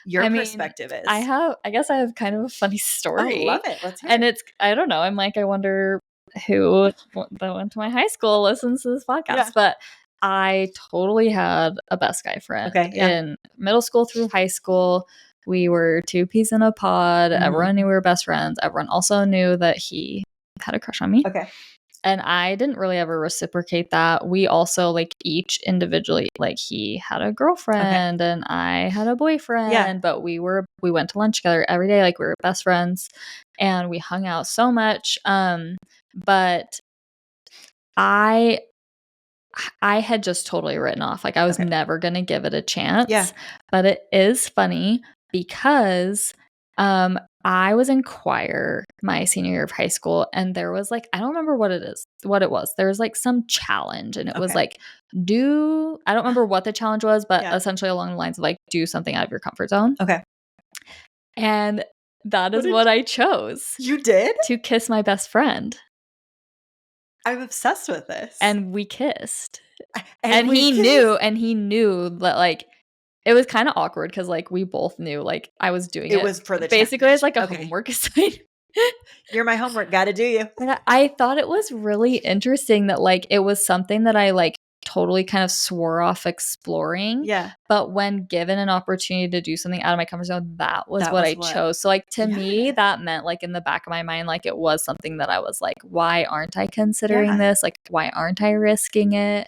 your perspective is. I guess I have kind of a funny story. I love it. Let's hear it. And it's, I don't know. I'm like, I wonder who that went to my high school listens to this podcast, but I totally had a best guy friend in middle school through high school. We were two peas in a pod. Everyone knew we were best friends. Everyone also knew that he had a crush on me. Okay. And I didn't really ever reciprocate that. We also like each individually, like he had a girlfriend and I had a boyfriend, but we went to lunch together every day. Like we were best friends and we hung out so much. But I had just totally written off. Like I was never going to give it a chance. Yeah. But it is funny because I was in choir my senior year of high school and there was like, I don't remember what it was. There was like some challenge and it was like, I don't remember what the challenge was, but essentially along the lines of like, do something out of your comfort zone. Okay. And that is what I chose. You did? To kiss my best friend. I'm obsessed with this. And we kissed. And he knew that like, it was kind of awkward because like we both knew like I was doing it. It was for the basically as like a homework assignment. You're my homework. Gotta do you. But I thought it was really interesting that like it was something that I like totally kind of swore off exploring. Yeah. But when given an opportunity to do something out of my comfort zone, that was what I chose. So like to me, that meant like in the back of my mind, like it was something that I was like, why aren't I considering this? Like, why aren't I risking it?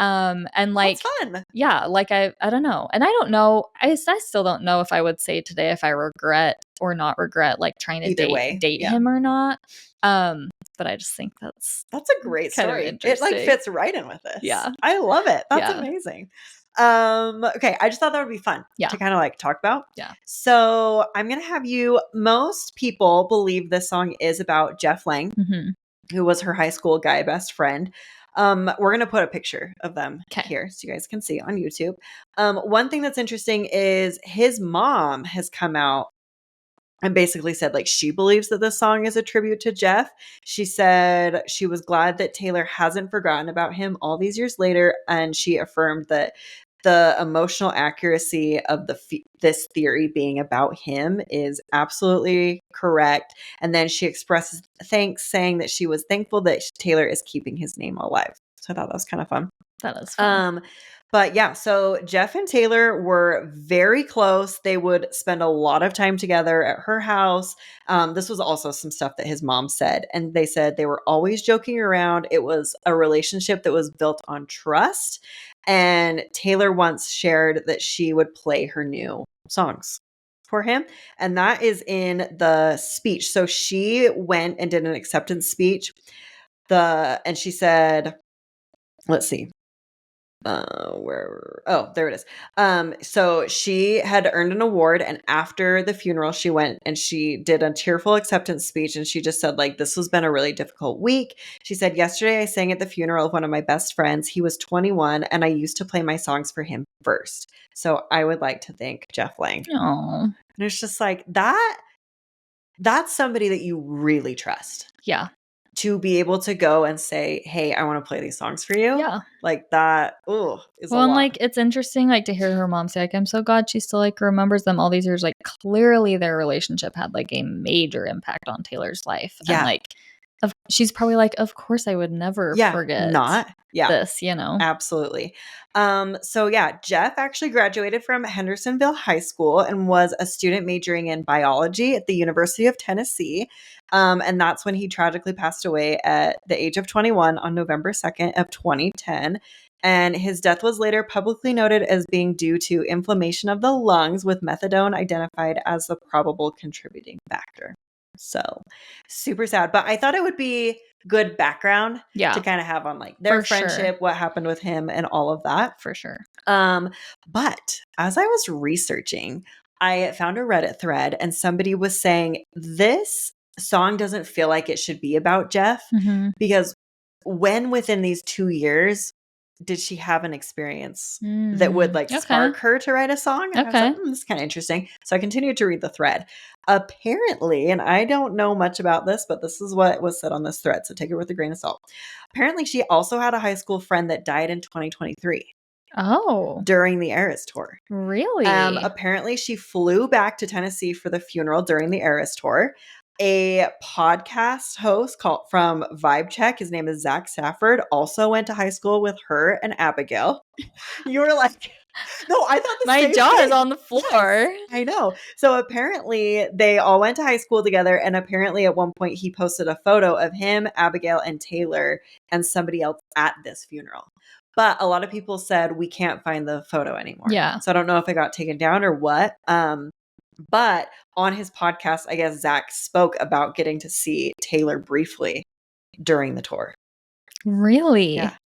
And like, that's fun. Yeah, like I don't know. And I don't know. I still don't know if I would say today if I regret or not regret like trying to date him or not. But I just think that's a great story. It like fits right in with this. Yeah. I love it. That's amazing. Okay. I just thought that would be fun to kind of like talk about. Yeah. So I'm going to have most people believe this song is about Jeff Lang, who was her high school guy best friend. We're going to put a picture of them here so you guys can see on YouTube. One thing that's interesting is his mom has come out and basically said like she believes that this song is a tribute to Jeff. She said she was glad that Taylor hasn't forgotten about him all these years later. And she affirmed that the emotional accuracy of this theory being about him is absolutely correct. And then she expresses thanks, saying that she was thankful that Taylor is keeping his name alive. So I thought that was kind of fun. That is fun. But yeah, so Jeff and Taylor were very close. They would spend a lot of time together at her house. This was also some stuff that his mom said. And they said they were always joking around. It was a relationship that was built on trust. And Taylor once shared that she would play her new songs for him. And that is in the speech. So she went and did an acceptance speech. And she said, let's see. There it is. So she had earned an award, and after the funeral she went and she did a tearful acceptance speech, and she just said, like, this has been a really difficult week. She said, yesterday I sang at the funeral of one of my best friends. He was 21 and I used to play my songs for him first. So I would like to thank Jeff Lang. Aww. And it's just like that's somebody that you really trust. Yeah. To be able to go and say, hey, I want to play these songs for you. Yeah. Like that, is a lot. And like, it's interesting, like, to hear her mom say, like, I'm so glad she still, like, remembers them all these years. Like, clearly their relationship had, like, a major impact on Taylor's life. Yeah. And, like, she's probably like, of course I would never forget this, you know? Absolutely. So yeah, Jeff actually graduated from Hendersonville High School and was a student majoring in biology at the University of Tennessee. And that's when he tragically passed away at the age of 21 on November 2nd of 2010. And his death was later publicly noted as being due to inflammation of the lungs, with methadone identified as the probable contributing factor. So super sad. But I thought it would be good background to kind of have on, like, their friendship, what happened with him, and all of that. For sure. But as I was researching, I found a Reddit thread and somebody was saying this song doesn't feel like it should be about Jeff, because when within these 2 years did she have an experience that would, like, spark her to write a song? And I was like, this is kind of interesting. So I continued to read the thread. Apparently, and I don't know much about this, but this is what was said on this thread, so take it with a grain of salt. Apparently, she also had a high school friend that died in 2023. Oh. During the Eras tour. Really? Apparently, she flew back to Tennessee for the funeral during the Eras tour. A podcast host from Vibe Check, his name is Zach Safford, also went to high school with her and Abigail. You were like, no, I thought my jaw is on the floor. Yes, I know. So apparently they all went to high school together, and apparently at one point he posted a photo of him, Abigail, and Taylor and somebody else at this funeral. But a lot of people said we can't find the photo anymore. Yeah. So I don't know if it got taken down or what. But on his podcast, I guess Zach spoke about getting to see Taylor briefly during the tour. Really? Yeah.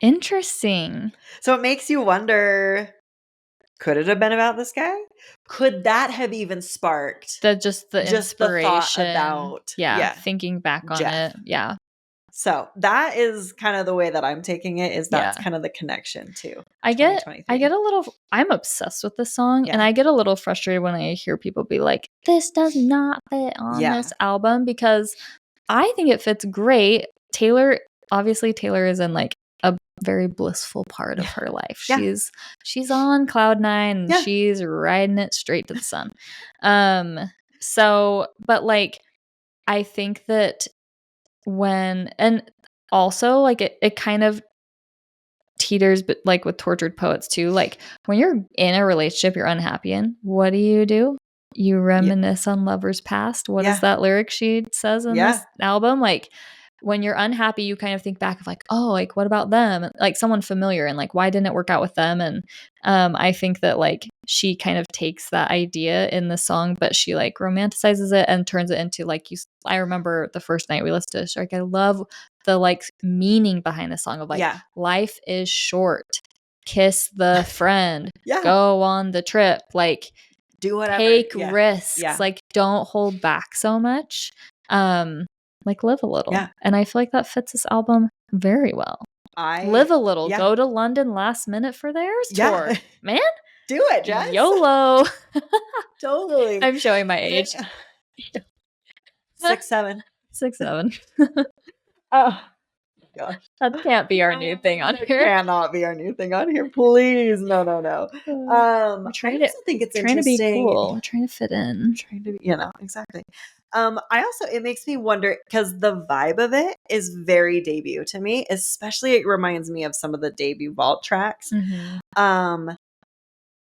Interesting. So it makes you wonder, could it have been about this guy? Could that have even sparked the inspiration about thinking back on Jeff. it? Yeah. So that is kind of the way that I'm taking it, is that's kind of the connection too. I get a little, I'm obsessed with this song, and I get a little frustrated when I hear people be like, this does not fit on this album, because I think it fits great. Taylor is in, like, a very blissful part of her life. She's on cloud 9 and she's riding it straight to the sun. But, like, I think that and also, like, it kind of teeters, but, like, with Tortured Poets too, like, when you're in a relationship you're unhappy in, what do? You reminisce on lovers past. What is that lyric she says in this album? Like, when you're unhappy, you kind of think back of, like, oh, like, what about them? Like, someone familiar, and, like, why didn't it work out with them? And I think that, like, she kind of takes that idea in the song, but she, like, romanticizes it and turns it into, like, I remember the first night we listened to it, like, I love the, like, meaning behind the song of, like, life is short, kiss the friend, go on the trip, like, do whatever, take risks, like, don't hold back so much. Like, live a little. And I feel like that fits this album very well. Live a little. Go to London last minute for the Eras tour. Man. Do it, Jess. YOLO. Totally. I'm showing my age. 6'7". 6'7". Oh, gosh. That can't be our new thing on here. Cannot be our new thing on here. Please. No. We're trying I also think it's trying to interesting. be cool. We're trying to fit in. Trying to, exactly. It makes me wonder because the vibe of it is very debut to me, especially it reminds me of some of the debut Vault tracks.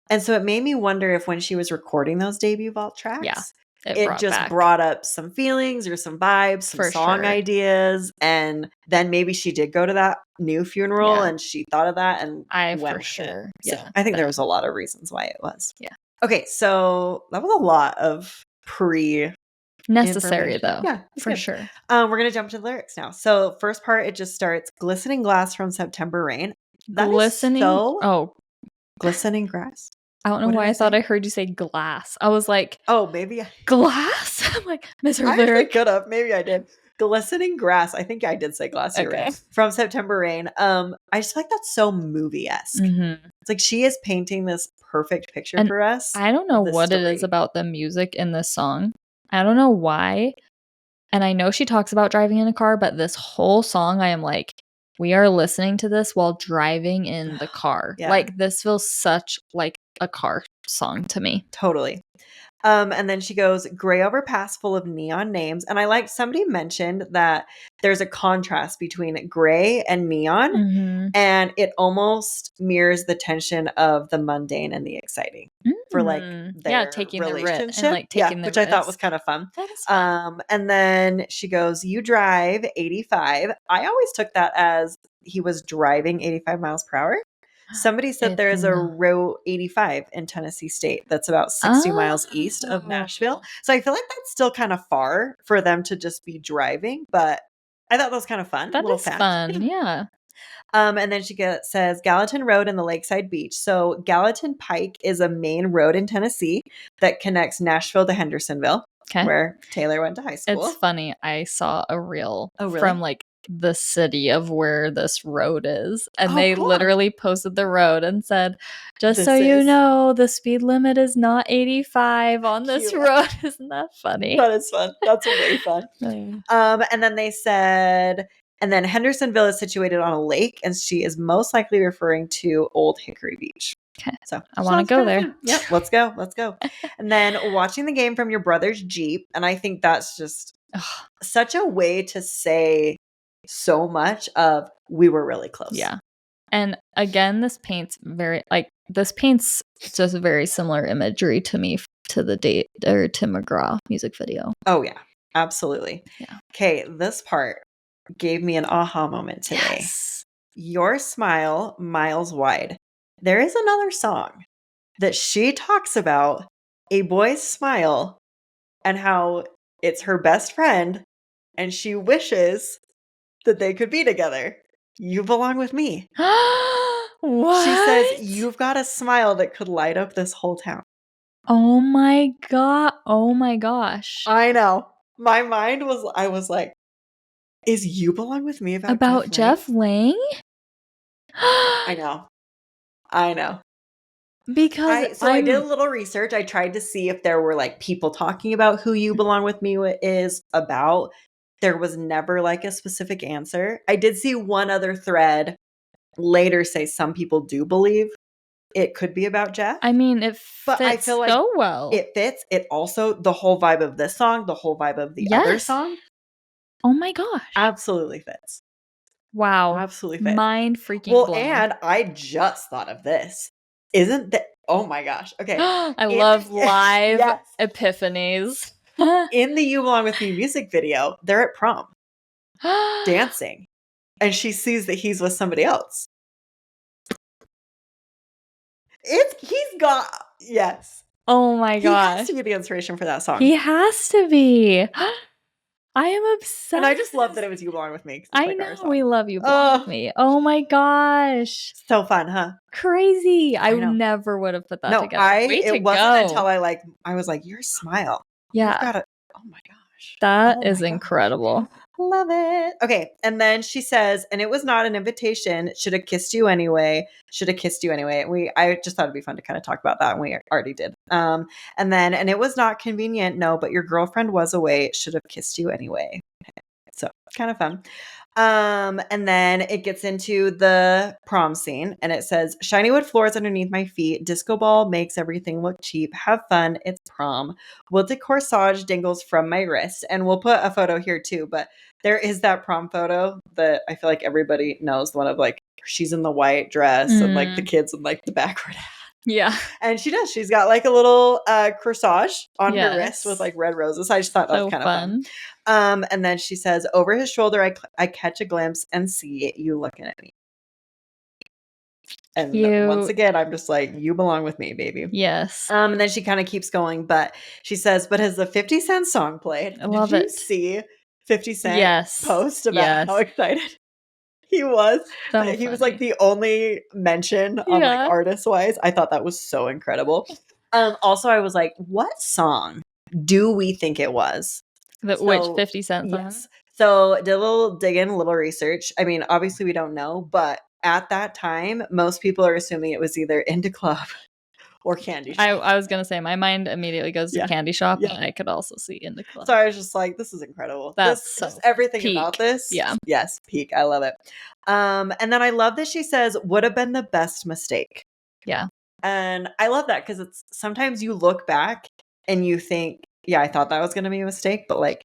And so it made me wonder if when she was recording those debut Vault tracks, it just brought up some feelings or some vibes, some song ideas. And then maybe she did go to that new funeral and she thought of that and went with it. So I think there was a lot of reasons why it was. Yeah. Okay, so that was a lot of necessary though. Yeah, for sure. We're going to jump to the lyrics now. So first part, it just starts glistening glass from September rain. Glistening grass. I don't know why I thought I heard you say glass. I was like, oh, maybe glass. I'm like, Mr. I Lyric. could have. Maybe I did. Glistening grass. I think I did say glass. Okay. Right. From September rain. I just feel like that's so movie-esque. It's like she is painting this perfect picture for us. I don't know what it is about the music in this song. I don't know why. And I know she talks about driving in a car, but this whole song, I am like, we are listening to this while driving in the car. Like, this feels such like a car song to me. Totally. And then she goes, gray overpass full of neon names. And I like somebody mentioned that there's a contrast between gray and neon. And it almost mirrors the tension of the mundane and the exciting for like their taking relationship. The and like taking the which I thought was kind of fun. That is fun. And then she goes, you drive 85. I always took that as he was driving 85 miles per hour. Somebody said there's a Route 85 in Tennessee State that's about 60 miles east of Nashville. So I feel like that's still kind of far for them to just be driving, but I thought that was kind of fun. That is fun, yeah. And then she says Gallatin Road and the Lakeside Beach. So Gallatin Pike is a main road in Tennessee that connects Nashville to Hendersonville, where Taylor went to high school. It's funny. I saw a reel from like the city of where this road is, and they literally posted the road and said, just so you know, the speed limit is not 85 on this road. Isn't that funny? That is fun. That's way fun. And then they said, and then Hendersonville is situated on a lake, and she is most likely referring to Old Hickory Beach. Okay. So I want to go there. Yep. Let's go. And then watching the game from your brother's Jeep. And I think that's just such a way to say so much of we were really close. Yeah. And again, this paints just very similar imagery to me to the Tim McGraw music video. Oh yeah, absolutely. Yeah. Okay, this part gave me an aha moment today. Yes. Your smile miles wide. There is another song that she talks about a boy's smile and how it's her best friend and she wishes that they could be together. You belong with me. What? She says, you've got a smile that could light up this whole town. Oh my god. Oh my gosh. I know. My mind was, I was like, is You Belong With Me about Jeff Lang? I know. Because I did a little research. I tried to see if there were like people talking about who You Belong With Me is about. There was never like a specific answer. I did see one other thread later say some people do believe it could be about Jeff. I mean, it fits I feel like so well. It fits. It also, the whole vibe of this song, the whole vibe of the other song. Oh my gosh. Absolutely fits. Wow. Absolutely fits. Mind freaking blown. And I just thought of this. Isn't that, oh my gosh. Okay. I love live epiphanies. In the You Belong With Me music video, they're at prom dancing, and she sees that he's with somebody else. Yes. Oh my gosh. He has to be the inspiration for that song. He has to be. I am obsessed. And I just love that it was You Belong With Me. I know. We love You Belong With Me. Oh my gosh. So fun, huh? Crazy. I never would have put that together. It wasn't until I was like, your smile. Yeah. Oh my gosh. That is incredible. Love it. Okay. And then she says, and it was not an invitation. Should have kissed you anyway. I just thought it'd be fun to kind of talk about that. And we already did. And then, and it was not convenient. No, but your girlfriend was away. Should have kissed you anyway. Okay. So it's kind of fun. And then it gets into the prom scene and it says, shiny wood floors underneath my feet. Disco ball makes everything look cheap. Have fun. It's prom. Wilted corsage dingles from my wrist. And we'll put a photo here too, but there is that prom photo that I feel like everybody knows, the one of like, she's in the white dress and like the kids in like the backward hat. Yeah. And she does. She's got like a little corsage on her wrist with like red roses. I just thought that was kind of fun. And then she says, over his shoulder, I catch a glimpse and see you looking at me. And once again, I'm just like, you belong with me, baby. Yes. And then she kind of keeps going, but she says, but has the 50 Cent song played? I love Did you it. see 50 Cent post about how excited he was? So he was like the only mention on like artist wise. I thought that was so incredible. Also, I was like, what song do we think it was? Which 50 Cent song? Yes. So did a little digging, a little research. I mean, obviously we don't know, but at that time, most people are assuming it was either Indie Club or Candy Shop. I was gonna say my mind immediately goes to Candy Shop, and I could also see Indie Club. So I was just like, this is incredible. That's just everything peak. About this. Yeah. Yes, peak. I love it. And then I love that she says, would have been the best mistake. Yeah. And I love that because it's sometimes you look back and you think, yeah, I thought that was going to be a mistake, but like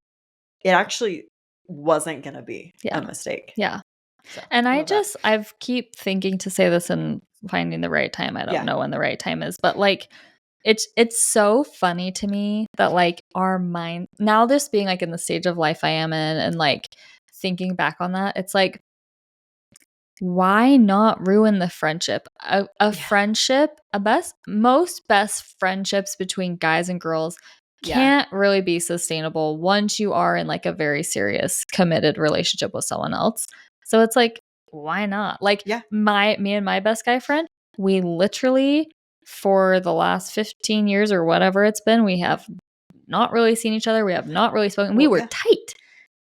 it actually wasn't going to be a mistake. Yeah. So, and I've keep thinking to say this and finding the right time. I don't know when the right time is, but like it's so funny to me that like our mind now, this being like in the stage of life I am in and like thinking back on that, it's like, why not ruin the friendship? A friendship, most best friendships between guys and girls can't really be sustainable once you are in like a very serious, committed relationship with someone else. So it's like, why not? Like me and my best guy friend, we literally for the last 15 years or whatever it's been, we have not really seen each other. We have not really spoken. We were tight.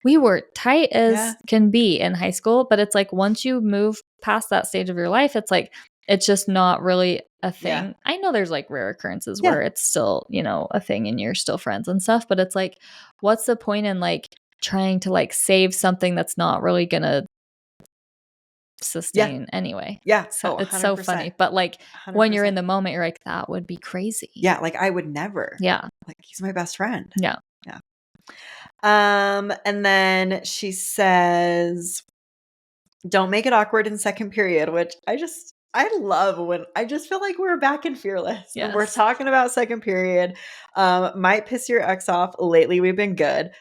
We were tight as can be in high school, but it's like once you move past that stage of your life, it's like it's just not really a thing. Yeah. I know there's like rare occurrences where it's still, a thing and you're still friends and stuff, but it's like, what's the point in like trying to like save something that's not really gonna sustain anyway? Yeah. So it's so funny. But like 100%. When you're in the moment, you're like, that would be crazy. Yeah. Like I would never. Yeah. Like he's my best friend. Yeah. Yeah. And then she says, don't make it awkward in second period, which I love when I just feel like we're back in Fearless. Yes. And we're talking about second period. Might piss your ex off. Lately, we've been good.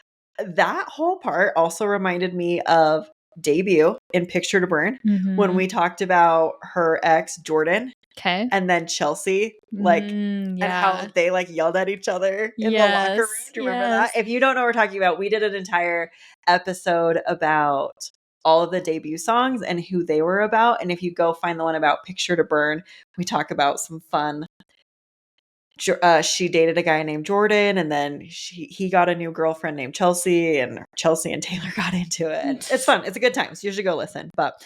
That whole part also reminded me of Debut in Picture to Burn when we talked about her ex, Jordan. Okay. And then Chelsea, like, and how they like yelled at each other in the locker room. Do you remember that? If you don't know what we're talking about, we did an entire episode about all of the Debut songs and who they were about. And if you go find the one about Picture to Burn, we talk about some fun. She dated a guy named Jordan, and then he got a new girlfriend named Chelsea, and Chelsea and Taylor got into it. And it's fun. It's a good time. So you should go listen. But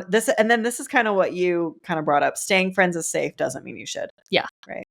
this is kind of what you kind of brought up. Staying friends is safe doesn't mean you should. Yeah. Right.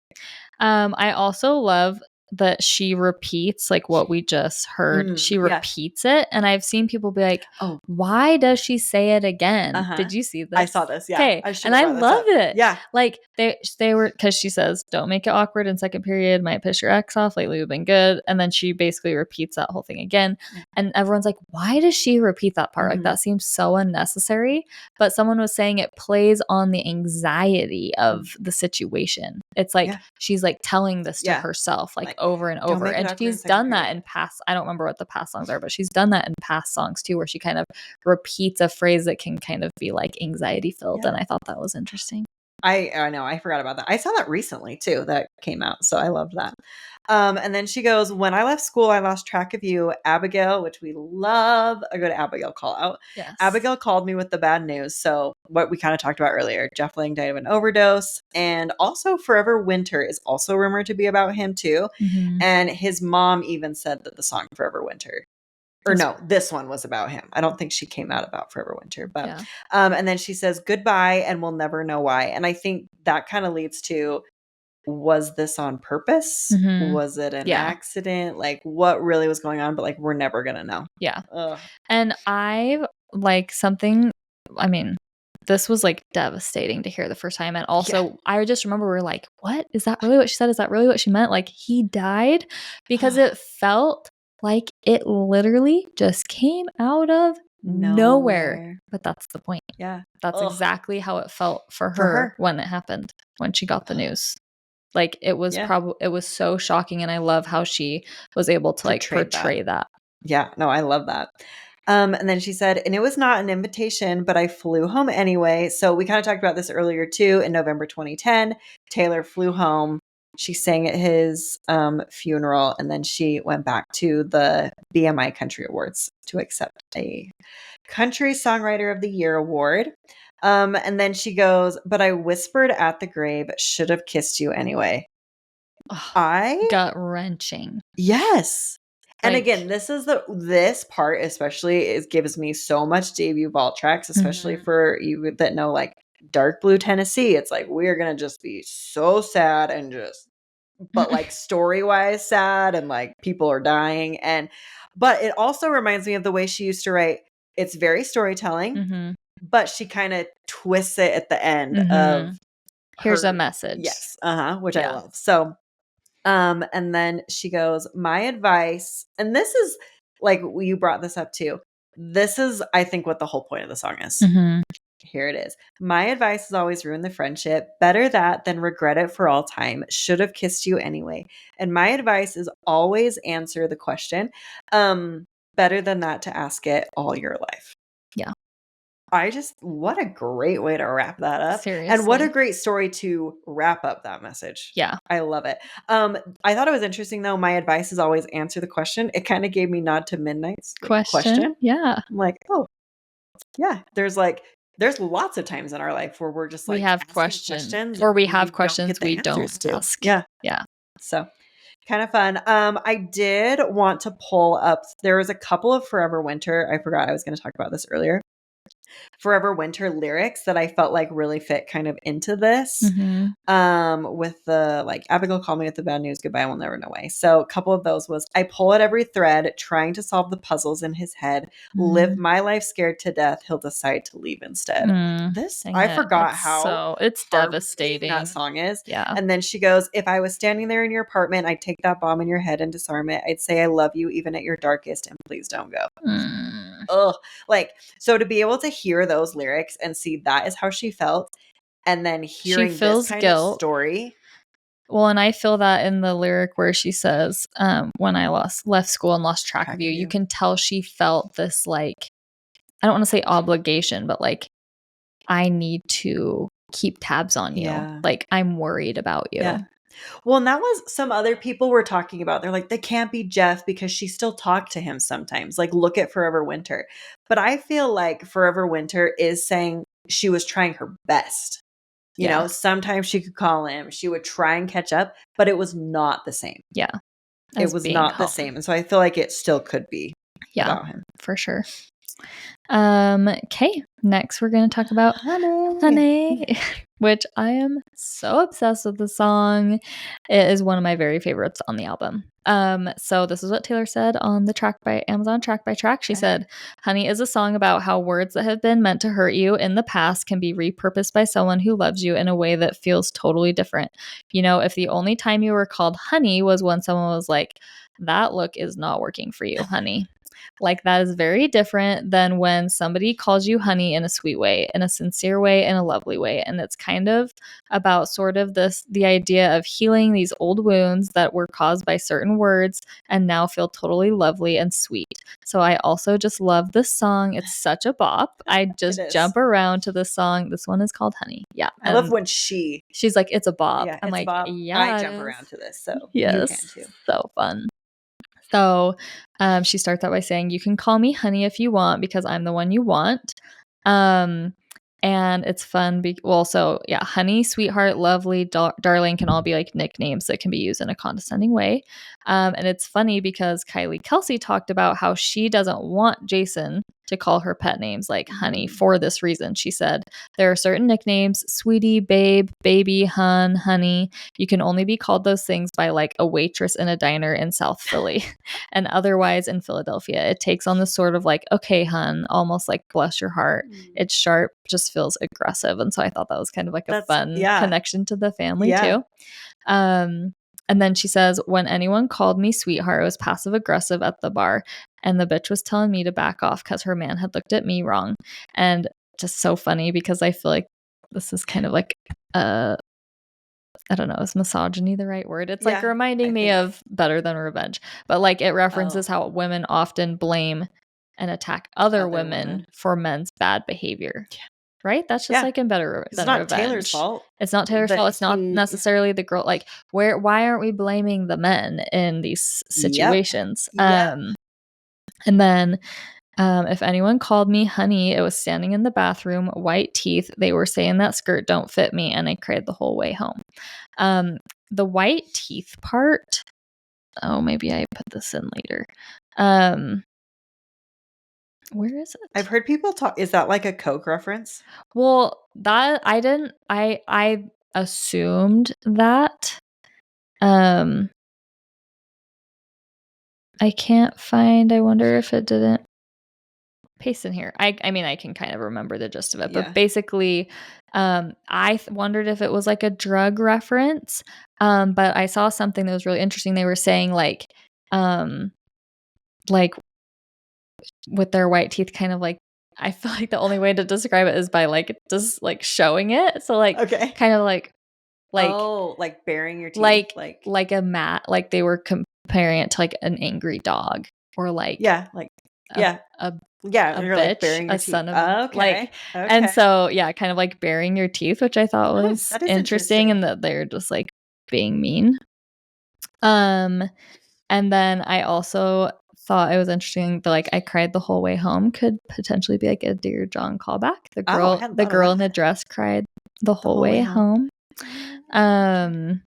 I also love that she repeats like what we just heard. She repeats it, and I've seen people be like, "Oh, why does she say it again?" Did you see this? I saw this. Yeah, okay, and I love it. Yeah, like they were because she says, "Don't make it awkward in second period. Might piss your ex off. Lately, we've been good." And then she basically repeats that whole thing again, and everyone's like, "Why does she repeat that part? Like that seems so unnecessary." But someone was saying it plays on the anxiety of the situation. It's like she's like telling this to herself, like over and over. And she's done that in past, I don't remember what the past songs are, but she's done that in past songs too, where she kind of repeats a phrase that can kind of be like anxiety filled. And I thought that was interesting. I know. I forgot about that. I saw that recently too. That came out. So I loved that. And then she goes, when I left school, I lost track of you, Abigail, which we love. A good Abigail call out. Yes. Abigail called me with the bad news. So what we kind of talked about earlier, Jeff Lang died of an overdose. And also Forever Winter is also rumored to be about him too. And his mom even said that the song Forever Winter, or no, this one was about him. I don't think she came out about Forever Winter, but, and then she says goodbye and we'll never know why. And I think that kind of leads to was this on purpose? Was it an accident? Like, what really was going on? But like, we're never going to know. Yeah. Ugh. And I like something, I mean, this was like devastating to hear the first time. And also, I just remember we were like, what? Is that really what she said? Is that really what she meant? Like, he died? Because it felt like it literally just came out of nowhere. But that's the point. Yeah. That's exactly how it felt for her when it happened, when she got the news. Like, it was it was so shocking. And I love how she was able to like portray that. Yeah, no, I love that. And then she said, and it was not an invitation, but I flew home anyway. So we kind of talked about this earlier too. In November 2010, Taylor flew home. She sang at his funeral, and then she went back to the BMI Country Awards to accept a Country Songwriter of the Year award. And then she goes, but I whispered at the grave, should have kissed you anyway. Gut-wrenching. Yes. And again, this part especially gives me so much debut vault tracks, especially for you that know like Dark Blue Tennessee. It's like, we're going to just be so sad and just, but like story-wise sad, and like people are dying. But it also reminds me of the way she used to write. It's very storytelling, but she kind of twists it at the end of here's a message. Yes. Which I love. So and then she goes, my advice, and this is like, you brought this up too. This is, I think, what the whole point of the song is. Here it is. My advice is always ruin the friendship. Better that than regret it for all time. Should have kissed you anyway. And my advice is always answer the question. Better than that to ask it all your life. Yeah. What a great way to wrap that up. Seriously. And what a great story to wrap up that message. Yeah. I love it. I thought it was interesting though. My advice is always answer the question. It kind of gave me nod to Midnight's question. Yeah. I'm like, oh, yeah. There's lots of times in our life where we're just like, we have questions or we have questions we don't ask. Yeah. Yeah. So kind of fun. I did want to pull up, there was a couple of Forever Winter. I forgot I was going to talk about this earlier. Forever Winter lyrics that I felt like really fit kind of into this. With the like, Abigail called me with the bad news, goodbye, we'll never know why. So a couple of those was, I pull at every thread trying to solve the puzzles in his head, live my life scared to death, he'll decide to leave instead. I forgot how it's devastating that song is. Yeah. And then she goes, if I was standing there in your apartment, I'd take that bomb in your head and disarm it. I'd say I love you even at your darkest, and please don't go. Ugh. Like, so to be able to hear those lyrics and see that is how she felt, and then hearing this kind of story. Well, and I feel that in the lyric where she says, when I left school and lost track of you, you can tell she felt this, like, I don't want to say obligation, but like, I need to keep tabs on you. Yeah. Like, I'm worried about you. Yeah. Well, and that was some other people were talking about. They're like, they can't be Jeff because she still talked to him sometimes. Like, look at Forever Winter. But I feel like Forever Winter is saying she was trying her best. You know, sometimes she could call him. She would try and catch up, but it was not the same. Yeah. It was not the same. And so I feel like it still could be about him. For sure. Okay, next we're going to talk about Honey, which I am so obsessed with the song. It is one of my very favorites on the album. So this is what Taylor said on the track by Amazon Track by Track. She said, Honey is a song about how words that have been meant to hurt you in the past can be repurposed by someone who loves you in a way that feels totally different. You know, if the only time you were called honey was when someone was like, that look is not working for you, honey. Like, that is very different than when somebody calls you honey in a sweet way, in a sincere way, in a lovely way. And it's kind of about sort of the idea of healing these old wounds that were caused by certain words and now feel totally lovely and sweet. So I also just love this song. It's such a bop. I just jump around to this song. This one is called Honey. Yeah. I love when she's like, it's a bop. Yeah, I'm like, yeah. I jump around to this. So yes, you can too. So fun. So she starts out by saying, you can call me honey if you want because I'm the one you want. And it's fun. Honey, sweetheart, lovely, darling can all be like nicknames that can be used in a condescending way. And it's funny because Kylie Kelsey talked about how she doesn't want Jason to call her pet names like honey for this reason. She said, there are certain nicknames, sweetie, babe, baby, hun, honey. You can only be called those things by like a waitress in a diner in South Philly and otherwise in Philadelphia. It takes on this sort of like, okay, hun, almost like bless your heart. It's sharp, just feels aggressive. And so I thought that was kind of like a fun connection to the family too. And then she says, when anyone called me sweetheart, it was passive aggressive at the bar. And the bitch was telling me to back off because her man had looked at me wrong. And just so funny because I feel like this is kind of like, I don't know, is misogyny the right word? It's like reminding me of Better Than Revenge. But like it references how women often blame and attack other women for men's bad behavior. Right? That's just like in Better Than Revenge. It's not Taylor's fault. It's not Taylor's fault. It's not necessarily the girl. Like, why aren't we blaming the men in these situations? And then if anyone called me honey, it was standing in the bathroom, white teeth. They were saying that skirt don't fit me, and I cried the whole way home. The white teeth part. Oh, maybe I put this in later. Where is it? I've heard people talk. Is that like a Coke reference? Well, that I didn't. I assumed that. I can't find. I wonder if it didn't paste in here. I mean, I can kind of remember the gist of it, but basically, I wondered if it was like a drug reference. But I saw something that was really interesting. They were saying like with their white teeth, kind of like, I feel like the only way to describe it is by like just like showing it. So like kind of like like baring your teeth, like a mat, like they were comparing it to like an angry dog or like a bitch, like baring your a son teeth. of and so kind of like baring your teeth, which I thought was interesting, and that they're just like being mean. And then I also thought it was interesting that like I cried the whole way home could potentially be like a Dear John callback. The girl in the dress cried the whole way home. And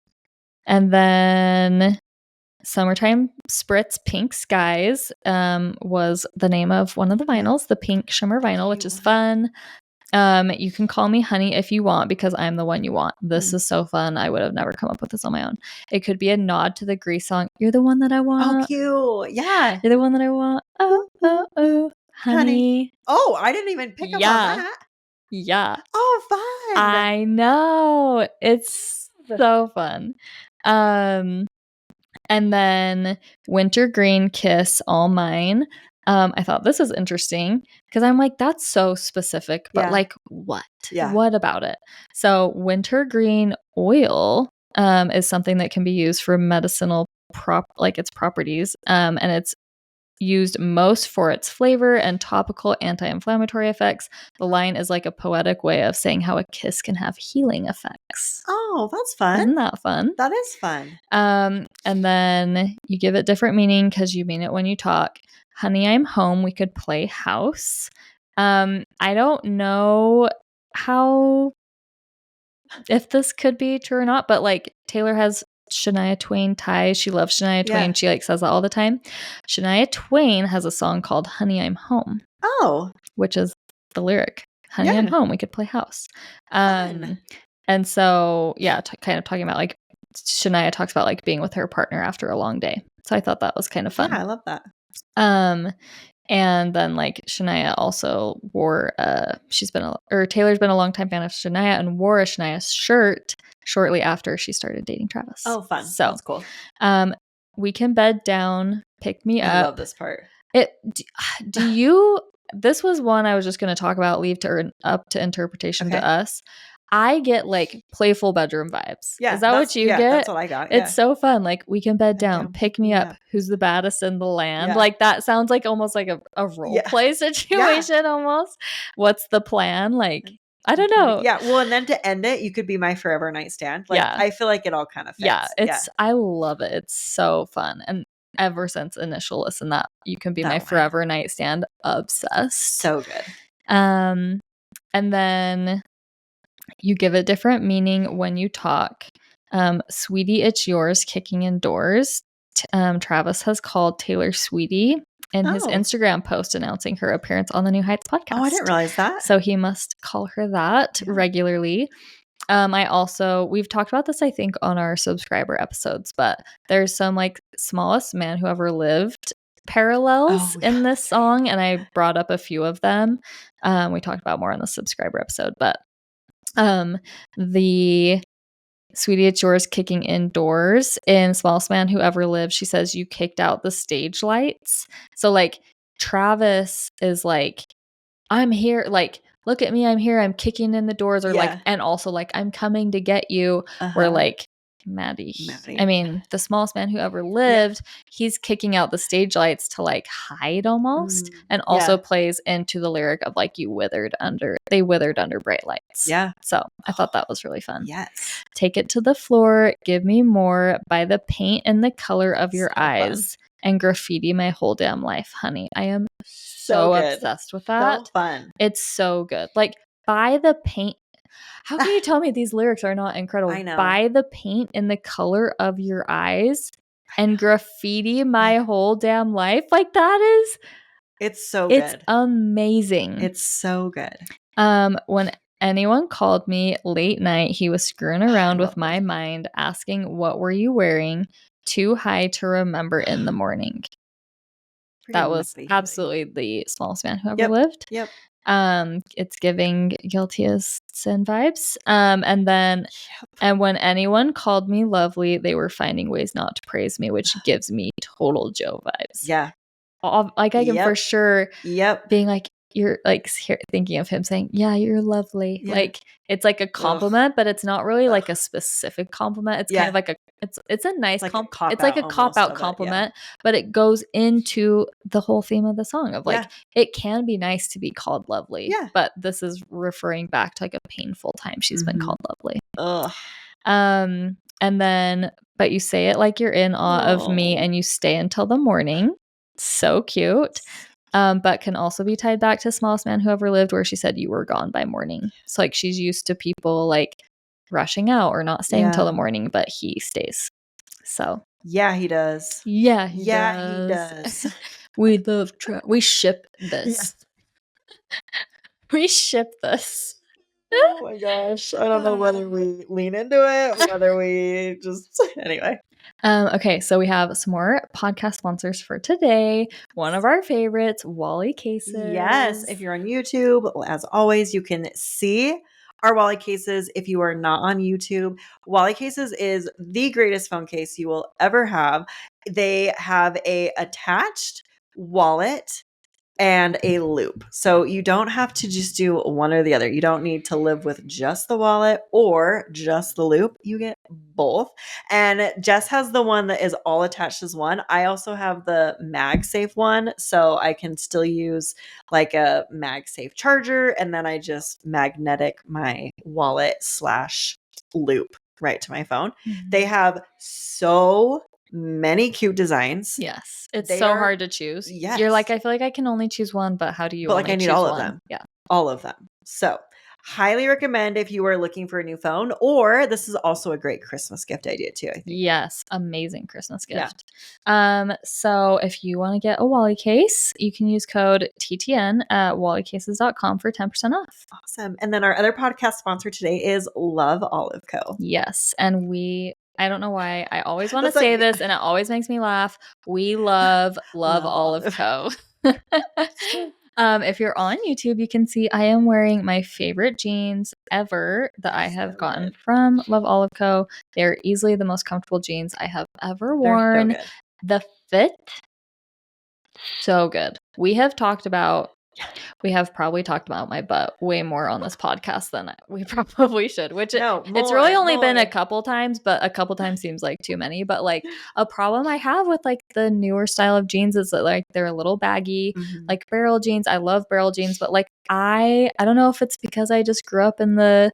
then Summertime Spritz Pink Skies was the name of one of the vinyls, the pink shimmer vinyl, which is fun. You can call me honey if you want because I'm the one you want. This is so fun. I would have never come up with this on my own. It could be a nod to the Grease song, You're the One That I Want. Oh, cute. Yeah. You're the one that I want. Oh, oh, oh, honey. Oh, I didn't even pick up on that. Yeah. Oh, fun. I know. It's so fun. And then Wintergreen Kiss, All Mine. I thought this was interesting because I'm like, that's so specific, but like what? What about it? So wintergreen oil is something that can be used for medicinal its properties. And it's used most for its flavor and topical anti-inflammatory effects. The line is like a poetic way of saying how a kiss can have healing effects. Oh, that's fun. Isn't that fun? That is fun. And then you give it different meaning because you mean it when you talk. Honey, I'm home. We could play house. I don't know if this could be true or not, but like Taylor has Shania Twain ties. She loves Shania Twain. She like says that all the time. Shania Twain has a song called Honey, I'm Home. Oh. Which is the lyric. Honey, I'm home. We could play house. And so, kind of talking about like Shania talks about like being with her partner after a long day. So I thought that was kind of fun. Yeah, I love that. And then like Shania also wore Taylor's been a long time fan of Shania and wore a Shania shirt shortly after she started dating Travis. Oh, fun. So that's cool. We can bed down, pick me up. I love this part. This was one I was just going to talk about, leave to up to interpretation to us. I get like playful bedroom vibes. Yeah. Is that what you get? That's what I got. Yeah. It's so fun. Like, we can bed down, pick me up. Who's the baddest in the land? Yeah. Like, that sounds like almost like a role play situation almost. What's the plan? Like, I don't know. Yeah. Well, and then to end it, you could be my forever nightstand. Like, I feel like it all kind of fits. Yeah. I love it. It's so fun. And ever since initial listen, that you can be my forever nightstand, obsessed. So good. And then you give it different meaning when you talk. Sweetie, it's yours, kicking indoors. Travis has called Taylor Sweetie. in his Instagram post announcing her appearance on the New Heights podcast. Oh, I didn't realize that. So he must call her that regularly. We've talked about this, I think, on our subscriber episodes, but there's some like Smallest Man Who Ever Lived parallels in this song, and I brought up a few of them. We talked about more on the subscriber episode, but the Sweetie It's Yours kicking indoors in Smallest Man Who Ever Lived, she says you kicked out the stage lights. So like Travis is like, I'm here, like, look at me, I'm here, I'm kicking in the doors, or like, and also like, I'm coming to get you. We're like, Maddie. I mean, the Smallest Man Who Ever Lived, he's kicking out the stage lights to like hide almost, and also plays into the lyric of like, they withered under bright lights. Yeah. So I thought that was really fun. Yes. Take it to the floor, give me more, by the paint and the color of your eyes, and graffiti my whole damn life, honey. I am so obsessed with that. So fun. It's so good. Like, by the paint. How can you tell me these lyrics are not incredible? I know. By the paint and the color of your eyes, and graffiti my whole damn life. Like, that is. It's so good. It's amazing. It's so good. When anyone called me late night, he was screwing around with my mind, asking, what were you wearing? Too high to remember in the morning. That was absolutely the Smallest Man Who Ever Lived. Yep. It's giving Guilty as Sin vibes. And then, and when anyone called me lovely, they were finding ways not to praise me, which gives me total Joe vibes. Yeah. Like, I can for sure being like, you're like thinking of him saying, yeah, you're lovely. Yeah. Like, it's like a compliment, but it's not really like a specific compliment. It's kind of like it's a nice compliment. It's like a cop-out compliment, but it goes into the whole theme of the song of like, it can be nice to be called lovely, but this is referring back to like a painful time she's been called lovely. Ugh. And then, but you say it like you're in awe of me, and you stay until the morning. So cute. But can also be tied back to Smallest Man Who Ever Lived, where she said you were gone by morning. So like, she's used to people like rushing out or not staying till the morning, but he stays. So yeah, he does. Yeah, he does. We love we ship this. Yeah. We ship this. Oh my gosh. I don't know whether we lean into it or whether we just anyway. Okay, so we have some more podcast sponsors for today. One of our favorites, Wally Cases. Yes, if you're on YouTube, as always, you can see our Wally Cases. If you are not on YouTube, Wally Cases is the greatest phone case you will ever have. They have a attached wallet and a loop. So you don't have to just do one or the other. You don't need to live with just the wallet or just the loop. You get both. And Jess has the one that is all attached as one. I also have the MagSafe one, so I can still use like a MagSafe charger, and then I just magnetic my wallet / loop right to my phone. Mm-hmm. They have so many cute designs. Yes. It's so hard to choose. Yes. You're like, I feel like I can only choose one, but how do you I need all of them. Yeah. All of them. So highly recommend if you are looking for a new phone, or this is also a great Christmas gift idea too, I think. Yes. Amazing Christmas gift. Yeah. So if you want to get a Wally case, you can use code TTN at wallycases.com for 10% off. Awesome. And then our other podcast sponsor today is Love Olive Co. Yes. And I don't know why I always want to say this, and it always makes me laugh. We love Olive Co. If you're on YouTube, you can see I am wearing my favorite jeans ever that I have gotten from Love Olive Co. They're easily the most comfortable jeans I have ever worn. So the fit, so good. We have probably talked about my butt way more on this podcast than we probably should, which it's really only been a couple times, but a couple times seems like too many. But like, a problem I have with like the newer style of jeans is that like they're a little baggy, like barrel jeans. I love barrel jeans, but like I don't know if it's because I just grew up in the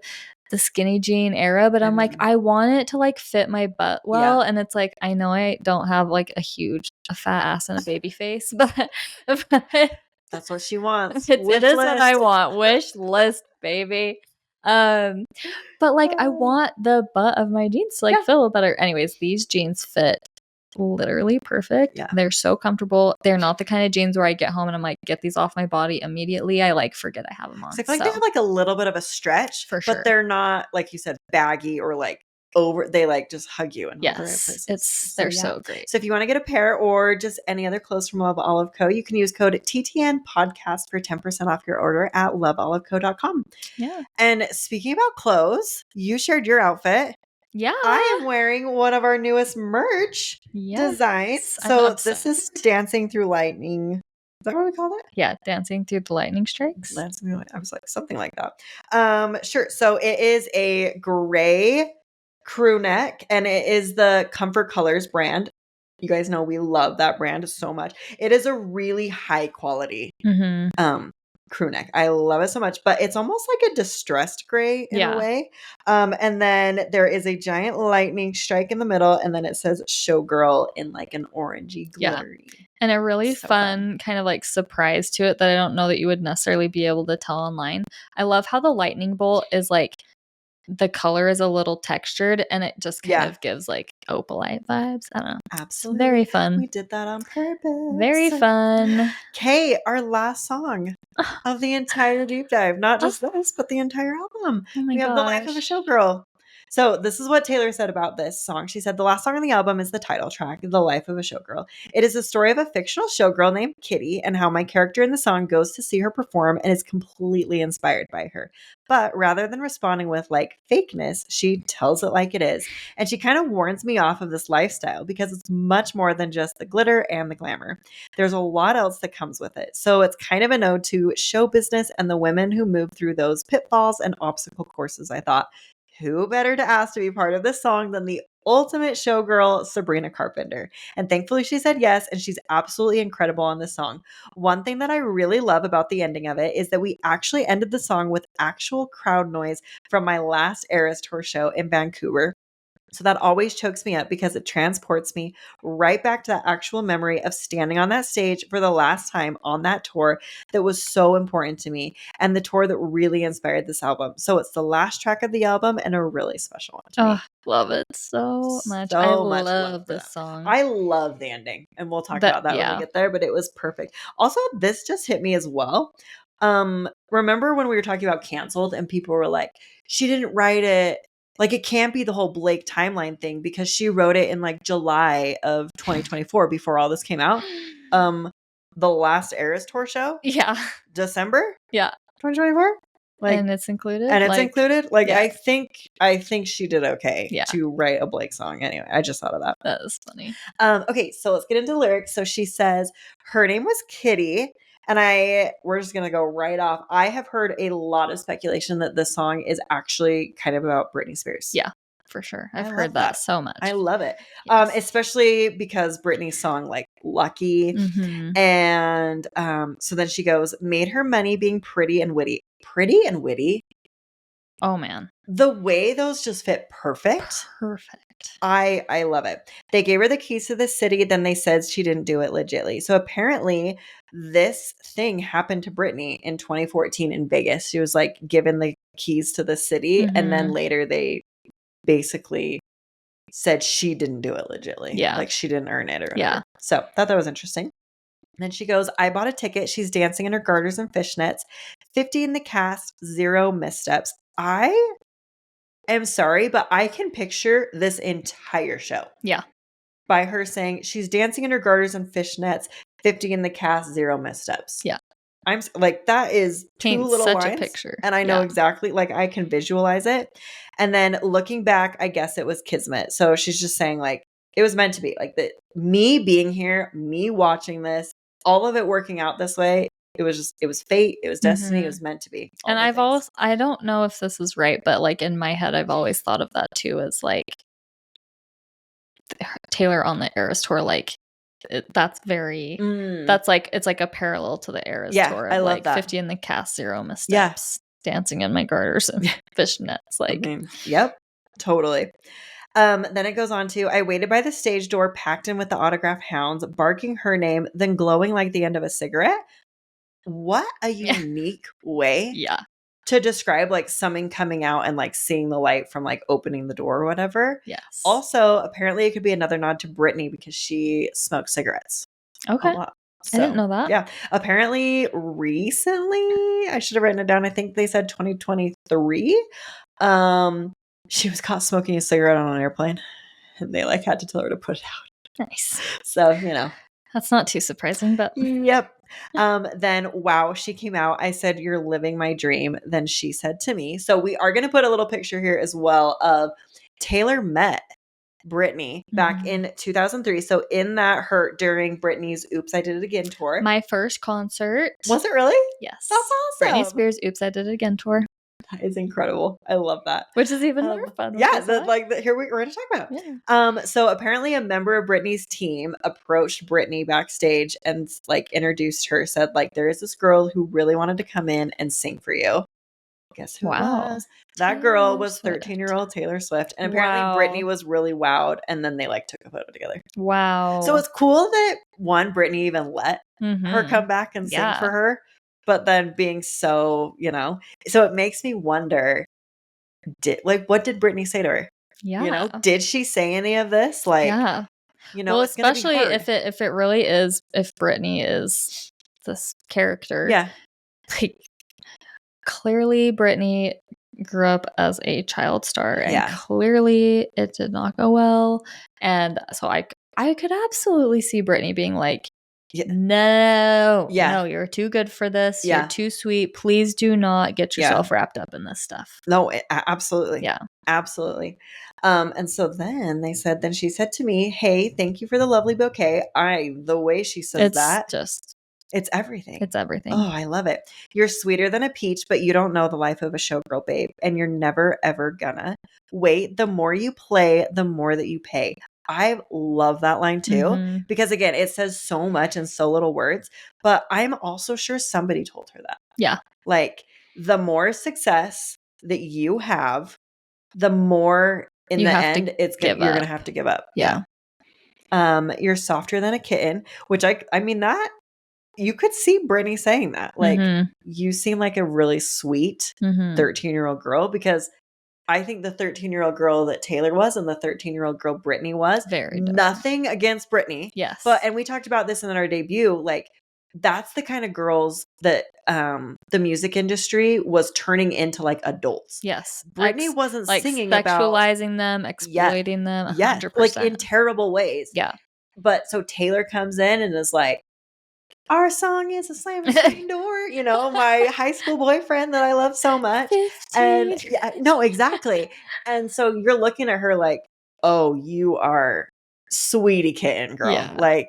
skinny jean era, but I'm like, I want it to like fit my butt well. And it's like, I know I don't have like a fat ass and a baby face, but that's what she wants. It is what I want. Wish list, baby. But like, I want the butt of my jeans to like feel better. Anyways, these jeans fit literally perfect. Yeah. They're so comfortable. They're not the kind of jeans where I get home and I'm like, get these off my body immediately. I like forget I have them on. So I feel like they have like a little bit of a stretch, For sure. but they're not, like you said, baggy or like over. They like just hug you in all the right places. They're so great. So if you want to get a pair or just any other clothes from Love Olive Co., you can use code TTN podcast for 10% off your order at loveoliveco.com. Yeah. And speaking about clothes, you shared your outfit. Yeah. I am wearing one of our newest merch designs. So this is Dancing Through Lightning. Is that what we call it? Yeah, Dancing Through the Lightning Strikes. I was like, something like that. Sure. So it is a gray crew neck, and it is the Comfort Colors brand. You guys know we love that brand so much. It is a really high quality crew neck. I love it so much, but it's almost like a distressed gray in a way. And then there is a giant lightning strike in the middle, and then it says Showgirl in like an orangey glittery. Yeah. And a really fun kind of like surprise to it that I don't know that you would necessarily be able to tell online. I love how the lightning bolt is like the color is a little textured and it just kind of gives like opalite vibes. I don't know. Absolutely. Very fun. We did that on purpose. Very fun. Okay, our last song of the entire deep dive. Not just this, but the entire album. Oh my we have The Life of a Showgirl. So this is what Taylor said about this song. She said, the last song on the album is the title track, The Life of a Showgirl. It is a story of a fictional showgirl named Kitty and how my character in the song goes to see her perform and is completely inspired by her. But rather than responding with like fakeness, she tells it like it is. And she kind of warns me off of this lifestyle because it's much more than just the glitter and the glamour. There's a lot else that comes with it. So it's kind of an ode to show business and the women who move through those pitfalls and obstacle courses, I thought. Who better to ask to be part of this song than the ultimate showgirl, Sabrina Carpenter? And thankfully she said yes, and she's absolutely incredible on this song. One thing that I really love about the ending of it is that we actually ended the song with actual crowd noise from my last Eras Tour show in Vancouver. So that always chokes me up because it transports me right back to that actual memory of standing on that stage for the last time on that tour that was so important to me and the tour that really inspired this album. So it's the last track of the album and a really special one to me. Love it so much. I love this song. I love the ending, and we'll talk about that when we get there, but it was perfect. Also, this just hit me as well. Remember when we were talking about canceled and people were like, she didn't write it. Like, it can't be the whole Blake timeline thing because she wrote it in like July of 2024 before all this came out. The last Eras Tour show? Yeah. December? Yeah. 2024? Like, and it's included? And it's included? Like, yeah. I think she did okay to write a Blake song. Anyway, I just thought of that. That is funny. Okay, so let's get into the lyrics. So she says, her name was Kitty. And we're just going to go right off. I have heard a lot of speculation that this song is actually kind of about Britney Spears. Yeah, for sure. I've heard that so much. I love it. Yes. Especially because Britney's song, like Lucky. Mm-hmm. And so then she goes, made her money being pretty and witty. Pretty and witty? Oh, man. The way those just fit perfect. Perfect. I love it. They gave her the keys to the city. Then they said she didn't do it legitly. So apparently this thing happened to Britney in 2014 in Vegas. She was like given the keys to the city. Mm-hmm. And then later they basically said she didn't do it legitly. Yeah. Like she didn't earn it or whatever. Yeah. So thought that was interesting. And then she goes, I bought a ticket. She's dancing in her garters and fishnets. 50 in the cast, 0 missteps. I am sorry, but I can picture this entire show. Yeah. By her saying she's dancing in her garters and fishnets, 50 in the cast, 0 missteps. Yeah. I'm like, that is two little such lines. A picture. And I know exactly, like I can visualize it. And then looking back, I guess it was Kismet. So she's just saying like, it was meant to be like that. Me being here, me watching this, all of it working out this way. It was fate. It was destiny. Mm-hmm. It was meant to be. And I don't know if this is right, but like in my head, I've always thought of that too as like Taylor on the Eras Tour. Like that's very, that's like, it's like a parallel to the Eras Tour. I love like that. 50 in the cast, 0 missteps, dancing in my garters and fishnets. Like, yep, totally. Then it goes on to, I waited by the stage door, packed in with the autograph hounds, barking her name, then glowing like the end of a cigarette. What a unique way to describe like something coming out and like seeing the light from like opening the door or whatever. Yes. Also, apparently it could be another nod to Britney because she smoked cigarettes Okay. a lot. I didn't know that. Yeah. Apparently recently, I should have written it down. I think they said 2023. She was caught smoking a cigarette on an airplane and they like had to tell her to put it out. Nice. So, you know. That's not too surprising, but Yep. Then wow, she came out. I said, "You're living my dream." Then she said to me, so we are going to put a little picture here as well of Taylor met Britney back in 2003. So in that hurt during Britney's Oops, I Did It Again tour. My first concert. Was it really? Yes. That's awesome. Britney Spears Oops, I Did It Again tour. That is incredible. I love that. Which is even more fun. Yeah, here we're going to talk about. Yeah. So apparently a member of Britney's team approached Britney backstage and like introduced her, said like, there is this girl who really wanted to come in and sing for you. Guess who it was? That girl was 13-year-old Taylor Swift. And apparently Britney was really wowed. And then they like took a photo together. Wow. So it's cool that Britney even let her come back and sing for her. But then being so, so it makes me wonder, what did Britney say to her? Yeah. Did she say any of this? Like, well, especially if it really is, if Britney is this character. Yeah. Like, clearly Britney grew up as a child star and clearly it did not go well. And so I could absolutely see Britney being like, no, you're too good for this. You're too sweet. Please do not get yourself wrapped up in this stuff. No, absolutely. Yeah. Absolutely. And so then she said to me, "Hey, thank you for the lovely bouquet." The way she says it's everything. It's everything. Oh, I love it. "You're sweeter than a peach, but you don't know the life of a showgirl, babe. And you're never, ever gonna. Wait, the more you play, the more that you pay." I love that line too, because again, it says so much in so little words, but I'm also sure somebody told her that. Yeah. Like, the more success that you have, the more in the end you're going to have to give up. Yeah. "You're softer than a kitten," which I mean that you could see Britney saying that. Like, you seem like a really sweet 13-year-old girl, because I think the 13-year-old girl that Taylor was and the 13-year-old girl Britney was very different. Nothing against Britney. Yes. And we talked about this in our debut, like, that's the kind of girls that the music industry was turning into like adults. Yes. Britney wasn't like singing sexualizing them, exploiting them 100%. Like in terrible ways. Yeah. But so Taylor comes in and is like, "Our song is a slam and screen door," my high school boyfriend that I love so much. 15. And no, exactly. And so you're looking at her like, "Oh, you are sweetie kitten, girl." Yeah. Like,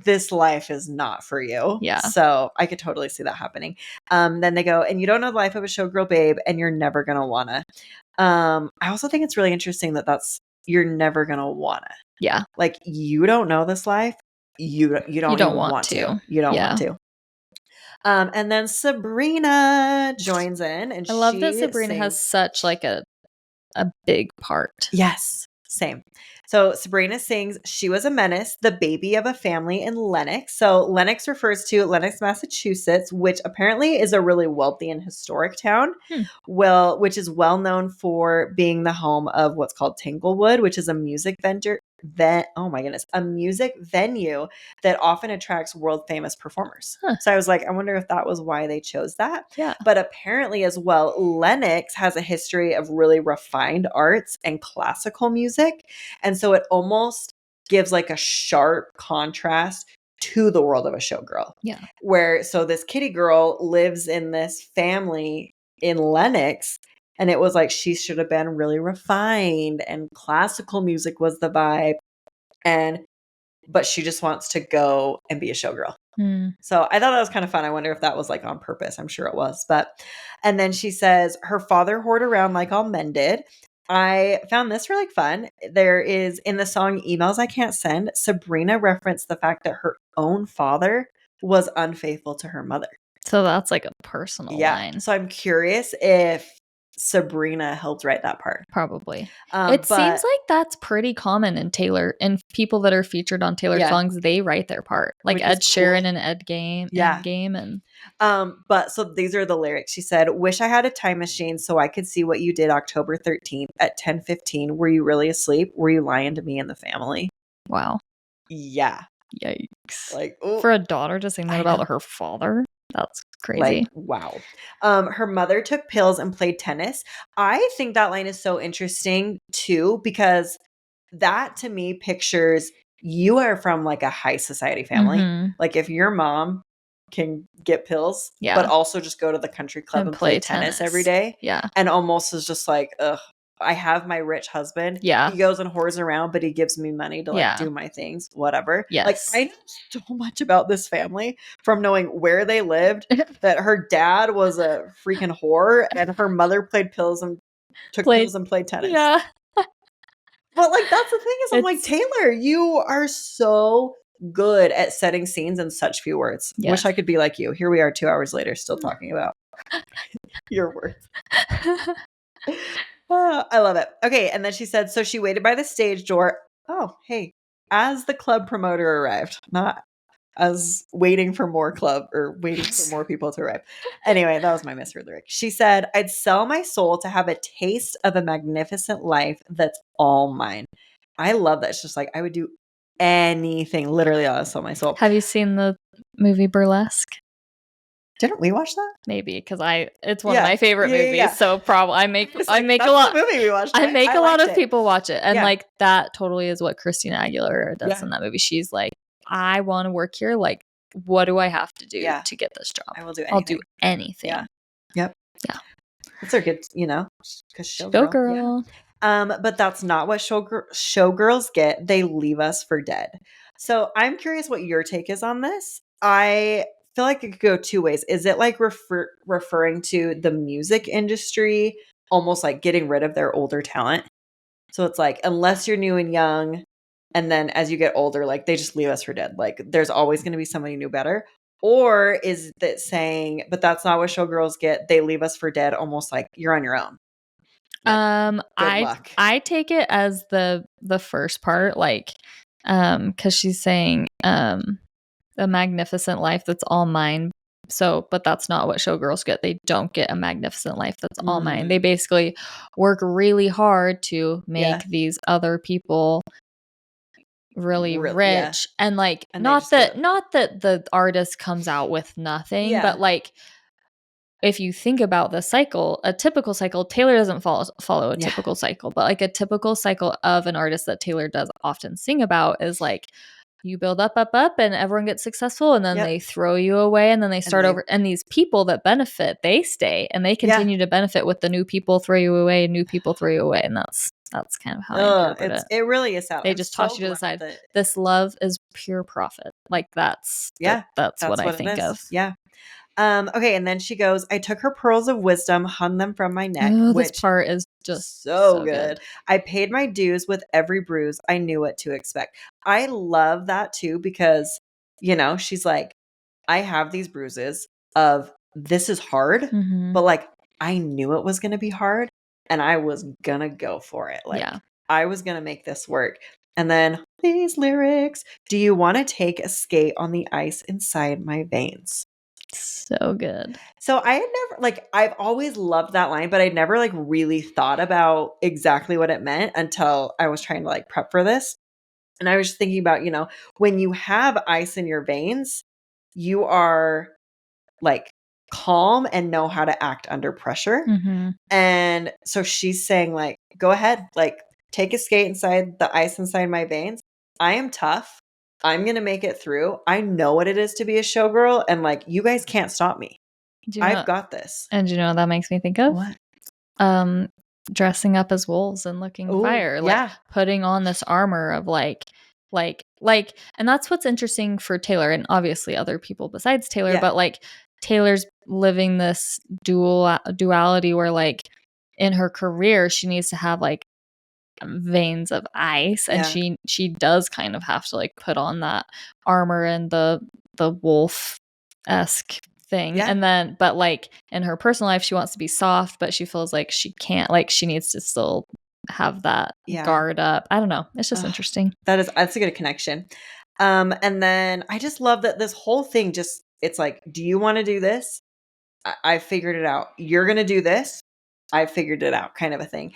this life is not for you. Yeah. So I could totally see that happening. Then they go, "And you don't know the life of a showgirl, babe, and you're never gonna wanna." I also think it's really interesting that's you're never gonna wanna. Yeah. Like, you don't know this life. You don't even want to. You don't want to. And then Sabrina joins in, and I love that Sabrina has such like a big part. Yes, same. So Sabrina sings "She Was a Menace," the baby of a family in Lenox. So Lenox refers to Lenox, Massachusetts, which apparently is a really wealthy and historic town. Which is well known for being the home of what's called Tanglewood, which is a music a music venue that often attracts world famous performers. So I was like, I wonder if that was why they chose that. Yeah. But apparently as well, Lenox has a history of really refined arts and classical music. And so it almost gives like a sharp contrast to the world of a showgirl. Yeah. So this kitty girl lives in this family in Lenox, and it was like she should have been really refined and classical music was the vibe. But she just wants to go and be a showgirl. So I thought that was kind of fun. I wonder if that was like on purpose. I'm sure it was. And then she says her father whored around like all men did. I found this really fun. There is in the song "Emails I Can't Send," Sabrina referenced the fact that her own father was unfaithful to her mother. So that's like a personal line. So I'm curious if Sabrina helped write that part. Probably. It seems like that's pretty common in Taylor, and people that are featured on Taylor songs, they write their part. Like Ed Sheeran and Endgame and but so these are the lyrics. She said, "Wish I had a time machine so I could see what you did October 13th at 10:15. Were you really asleep? Were you lying to me and the family?" Wow. Yeah. Yikes. Like, for a daughter to sing that about her father, that's crazy. Like, wow. Her mother took pills and played tennis. I think that line is so interesting too, because that to me pictures you are from like a high society family. Like if your mom can get pills, but also just go to the country club and play tennis every day. Yeah. And almost is just like, ugh, I have my rich husband. Yeah. He goes and whores around, but he gives me money to like do my things, whatever. Yes. Like I know so much about this family from knowing where they lived, that her dad was a freaking whore and her mother played pills and took pills and played tennis. Yeah. But like that's the thing is I'm like, Taylor, you are so good at setting scenes in such few words. Yes. Wish I could be like you. Here we are 2 hours later still talking about your words. I love it. Okay, and then she said, so she waited by the stage door. Oh, hey, as the club promoter arrived, not as waiting for more club or waiting for more people to arrive. Anyway, that was my misread lyric. She said, I'd sell my soul to have a taste of a magnificent life that's all mine. I love that. It's just like, I would do anything. Literally, I'll sell my soul. Have you seen the movie Burlesque? Didn't we watch that? Maybe because it's one of my favorite movies. Yeah. So probably I make a lot. Movie we watched. I make a lot of people watch it, and like that totally is what Christina Aguilera does in that movie. She's like, I want to work here. Like, what do I have to do to get this job? I will do anything. I'll do anything. Yeah. Yep. Yeah. That's a good, because Showgirl. Yeah. But that's not what showgirls get. They leave us for dead. So I'm curious what your take is on this. I feel like it could go two ways. Is it like referring to the music industry, almost like getting rid of their older talent? So it's like, unless you're new and young, and then as you get older, like they just leave us for dead. Like there's always going to be somebody new better. Or is that saying, but that's not what showgirls get. They leave us for dead, almost like you're on your own. Like, I take it as the first part, like, because she's saying, a magnificent life that's all mine. So, but that's not what showgirls get. They don't get a magnificent life that's all mine. They basically work really hard to make these other people really rich, and like, and not that the artist comes out with nothing, but like, if you think about the cycle, a typical cycle, Taylor doesn't follow a typical cycle, but like a typical cycle of an artist that Taylor does often sing about is like, you build up, and everyone gets successful, and then they throw you away, and then they start over. And these people that benefit, they stay, and they continue to benefit with the new people throw you away, and new people throw you away, and that's kind of how I interpret it. It really is sad. They just toss you to the side. This love is pure profit. Like that's what I think of. Yeah. Okay, and then she goes, I took her pearls of wisdom, hung them from my neck. This part is just so good. I paid my dues with every bruise. I knew what to expect. I love that too, because, she's like, I have these bruises of this is hard, but like, I knew it was going to be hard and I was going to go for it. Like, I was going to make this work. And then these lyrics, do you want to take a skate on the ice inside my veins? So good. So I had never, I've always loved that line, but I'd never really thought about exactly what it meant until I was trying to prep for this. And I was just thinking about, when you have ice in your veins, you are calm and know how to act under pressure. And so she's saying go ahead, take a skate inside the ice inside my veins. I am tough. I'm going to make it through. I know what it is to be a showgirl. And you guys can't stop me. I've got this. And you know what that makes me think of? What? Dressing up as wolves and looking fire. Putting on this armor of and that's what's interesting for Taylor, and obviously other people besides Taylor, but Taylor's living this duality where in her career, she needs to have veins of ice, and she does kind of have to put on that armor and the wolf-esque thing. Yeah. And then, but like in her personal life, she wants to be soft, but she feels like she can't, like she needs to still have that guard up. I don't know. It's just interesting. That's a good connection. And then I just love that this whole thing it's like, do you want to do this? I figured it out. You're going to do this. I figured it out, kind of a thing.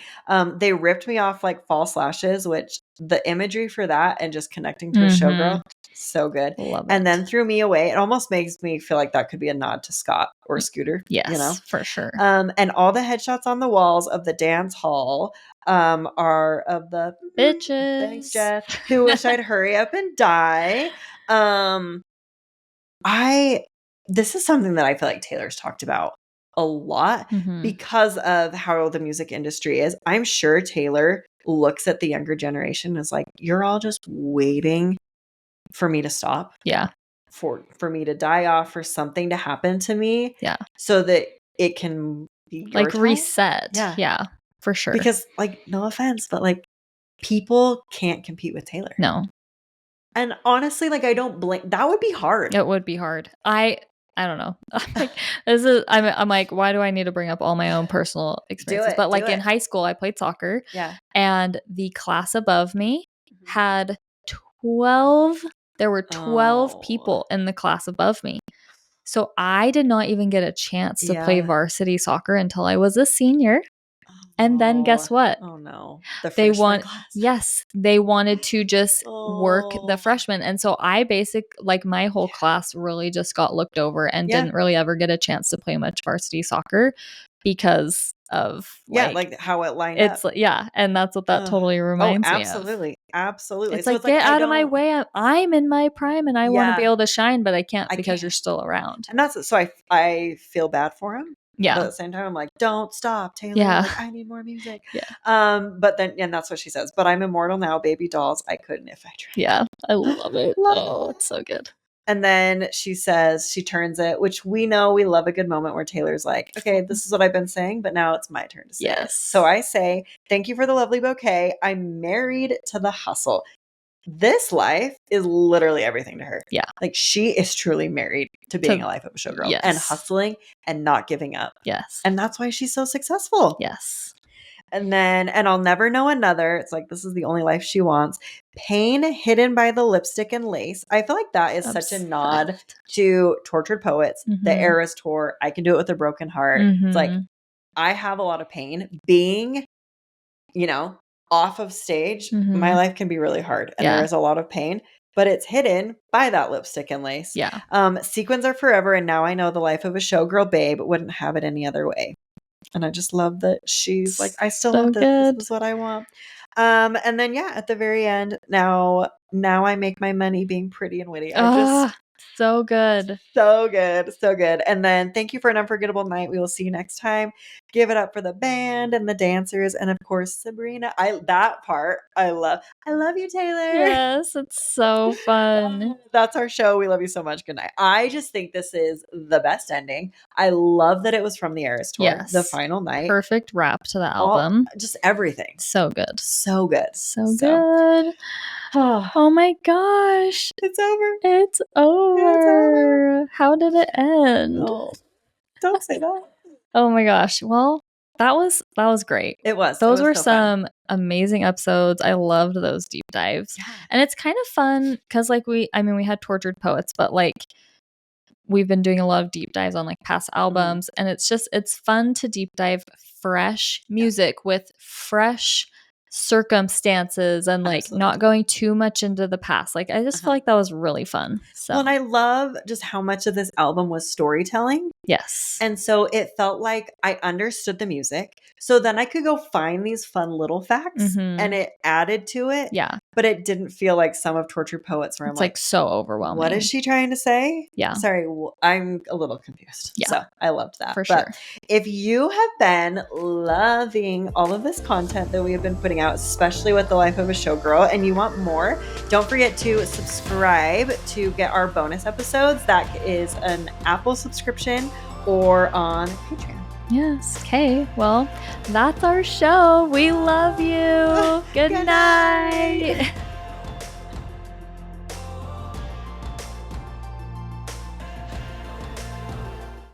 They ripped me off like false lashes, which the imagery for that and just connecting to a showgirl, so good. Love it. And then threw me away. It almost makes me feel like that could be a nod to Scott or Scooter. Yes, you know? for sure. And all the headshots on the walls of the dance hall are of the bitches. Thanks, Jeff. Who wish I'd hurry up and die. This is something that I feel like Taylor's talked about a lot because of how the music industry is. I'm sure Taylor looks at the younger generation and is like, you're all just waiting for me to stop. Yeah. For me to die off, for something to happen to me. Yeah. So that it can be like time. Reset. Yeah. Yeah. For sure. Because like, no offense, but like people can't compete with Taylor. No. And honestly, like I don't blame. That would be hard. It would be hard. I don't know. Like, I'm like, why do I need to bring up all my own personal experiences? But like in high school, I played soccer. Yeah. And the class above me had 12. There were 12 people in the class above me. So I did not even get a chance to play varsity soccer until I was a senior. And then guess what? Oh no. The freshman class. Yes, they wanted to just work the freshmen. And so like my whole class really just got looked over and didn't really ever get a chance to play much varsity soccer because of like how it lined up. And that's what that totally reminds me of. Absolutely. It's so like, get out of my way. I'm in my prime and I want to be able to shine, but I can't because you're still around. And that's so I feel bad for him. Yeah. But at the same time, I'm like, don't stop, Taylor. Yeah. Like, I need more music. Yeah. But then, and that's what she says. But I'm immortal now, baby dolls. I couldn't if I tried. Yeah. I love it. It's so good. And then she says, she turns it, which we know we love a good moment where Taylor's like, okay, this is what I've been saying, but now it's my turn to say it. So I say, thank you for the lovely bouquet. I'm married to the hustle. This life is literally everything to her. Yeah. Like she is truly married to being a life of a showgirl and hustling and not giving up. Yes. And that's why she's so successful. Yes. And then, and I'll never know another. It's like, this is the only life she wants. Pain hidden by the lipstick and lace. I feel like that is such a nod to Tortured Poets, the Eras tour. I can do it with a broken heart. It's like, I have a lot of pain being, off of stage. My life can be really hard and there is a lot of pain, but it's hidden by that lipstick and lace. Yeah. Sequins are forever. And now I know the life of a showgirl babe wouldn't have it any other way. And I just love that she's like, I still love this. This is what I want. And then, at the very end, now I make my money being pretty and witty. So good. So good. So good. And then thank you for an unforgettable night. We will see you next time. Give it up for the band and the dancers. And of course, Sabrina. That part I love. I love you, Taylor. Yes, it's so fun. That's our show. We love you so much. Good night. I just think this is the best ending. I love that it was from the Eras tour. Yes. The final night. Perfect wrap to the album. Just everything. So good. So good. So good. Oh my gosh. It's over. It's over. How did it end? Oh, don't say that. Oh my gosh. Well, that was great. It was. Those were some amazing episodes. I loved those deep dives. Yeah. And it's kind of fun because we had Tortured Poets, but we've been doing a lot of deep dives on past albums, and it's fun to deep dive fresh music with fresh circumstances and not going too much into the past. I just feel like that was really fun. So and I love just how much of this album was storytelling. Yes. And so it felt like I understood the music. So then I could go find these fun little facts and it added to it. Yeah. But it didn't feel like some of Tortured Poets where I'm it's so overwhelming. What is she trying to say? Yeah. Sorry, I'm a little confused. Yeah. So I loved that. For sure. If you have been loving all of this content that we have been putting out, especially with the life of a showgirl, and you want more, don't forget to subscribe to get our bonus episodes. That is an Apple subscription or on Patreon. Yes. Okay. Well, that's our show. We love you. Good night.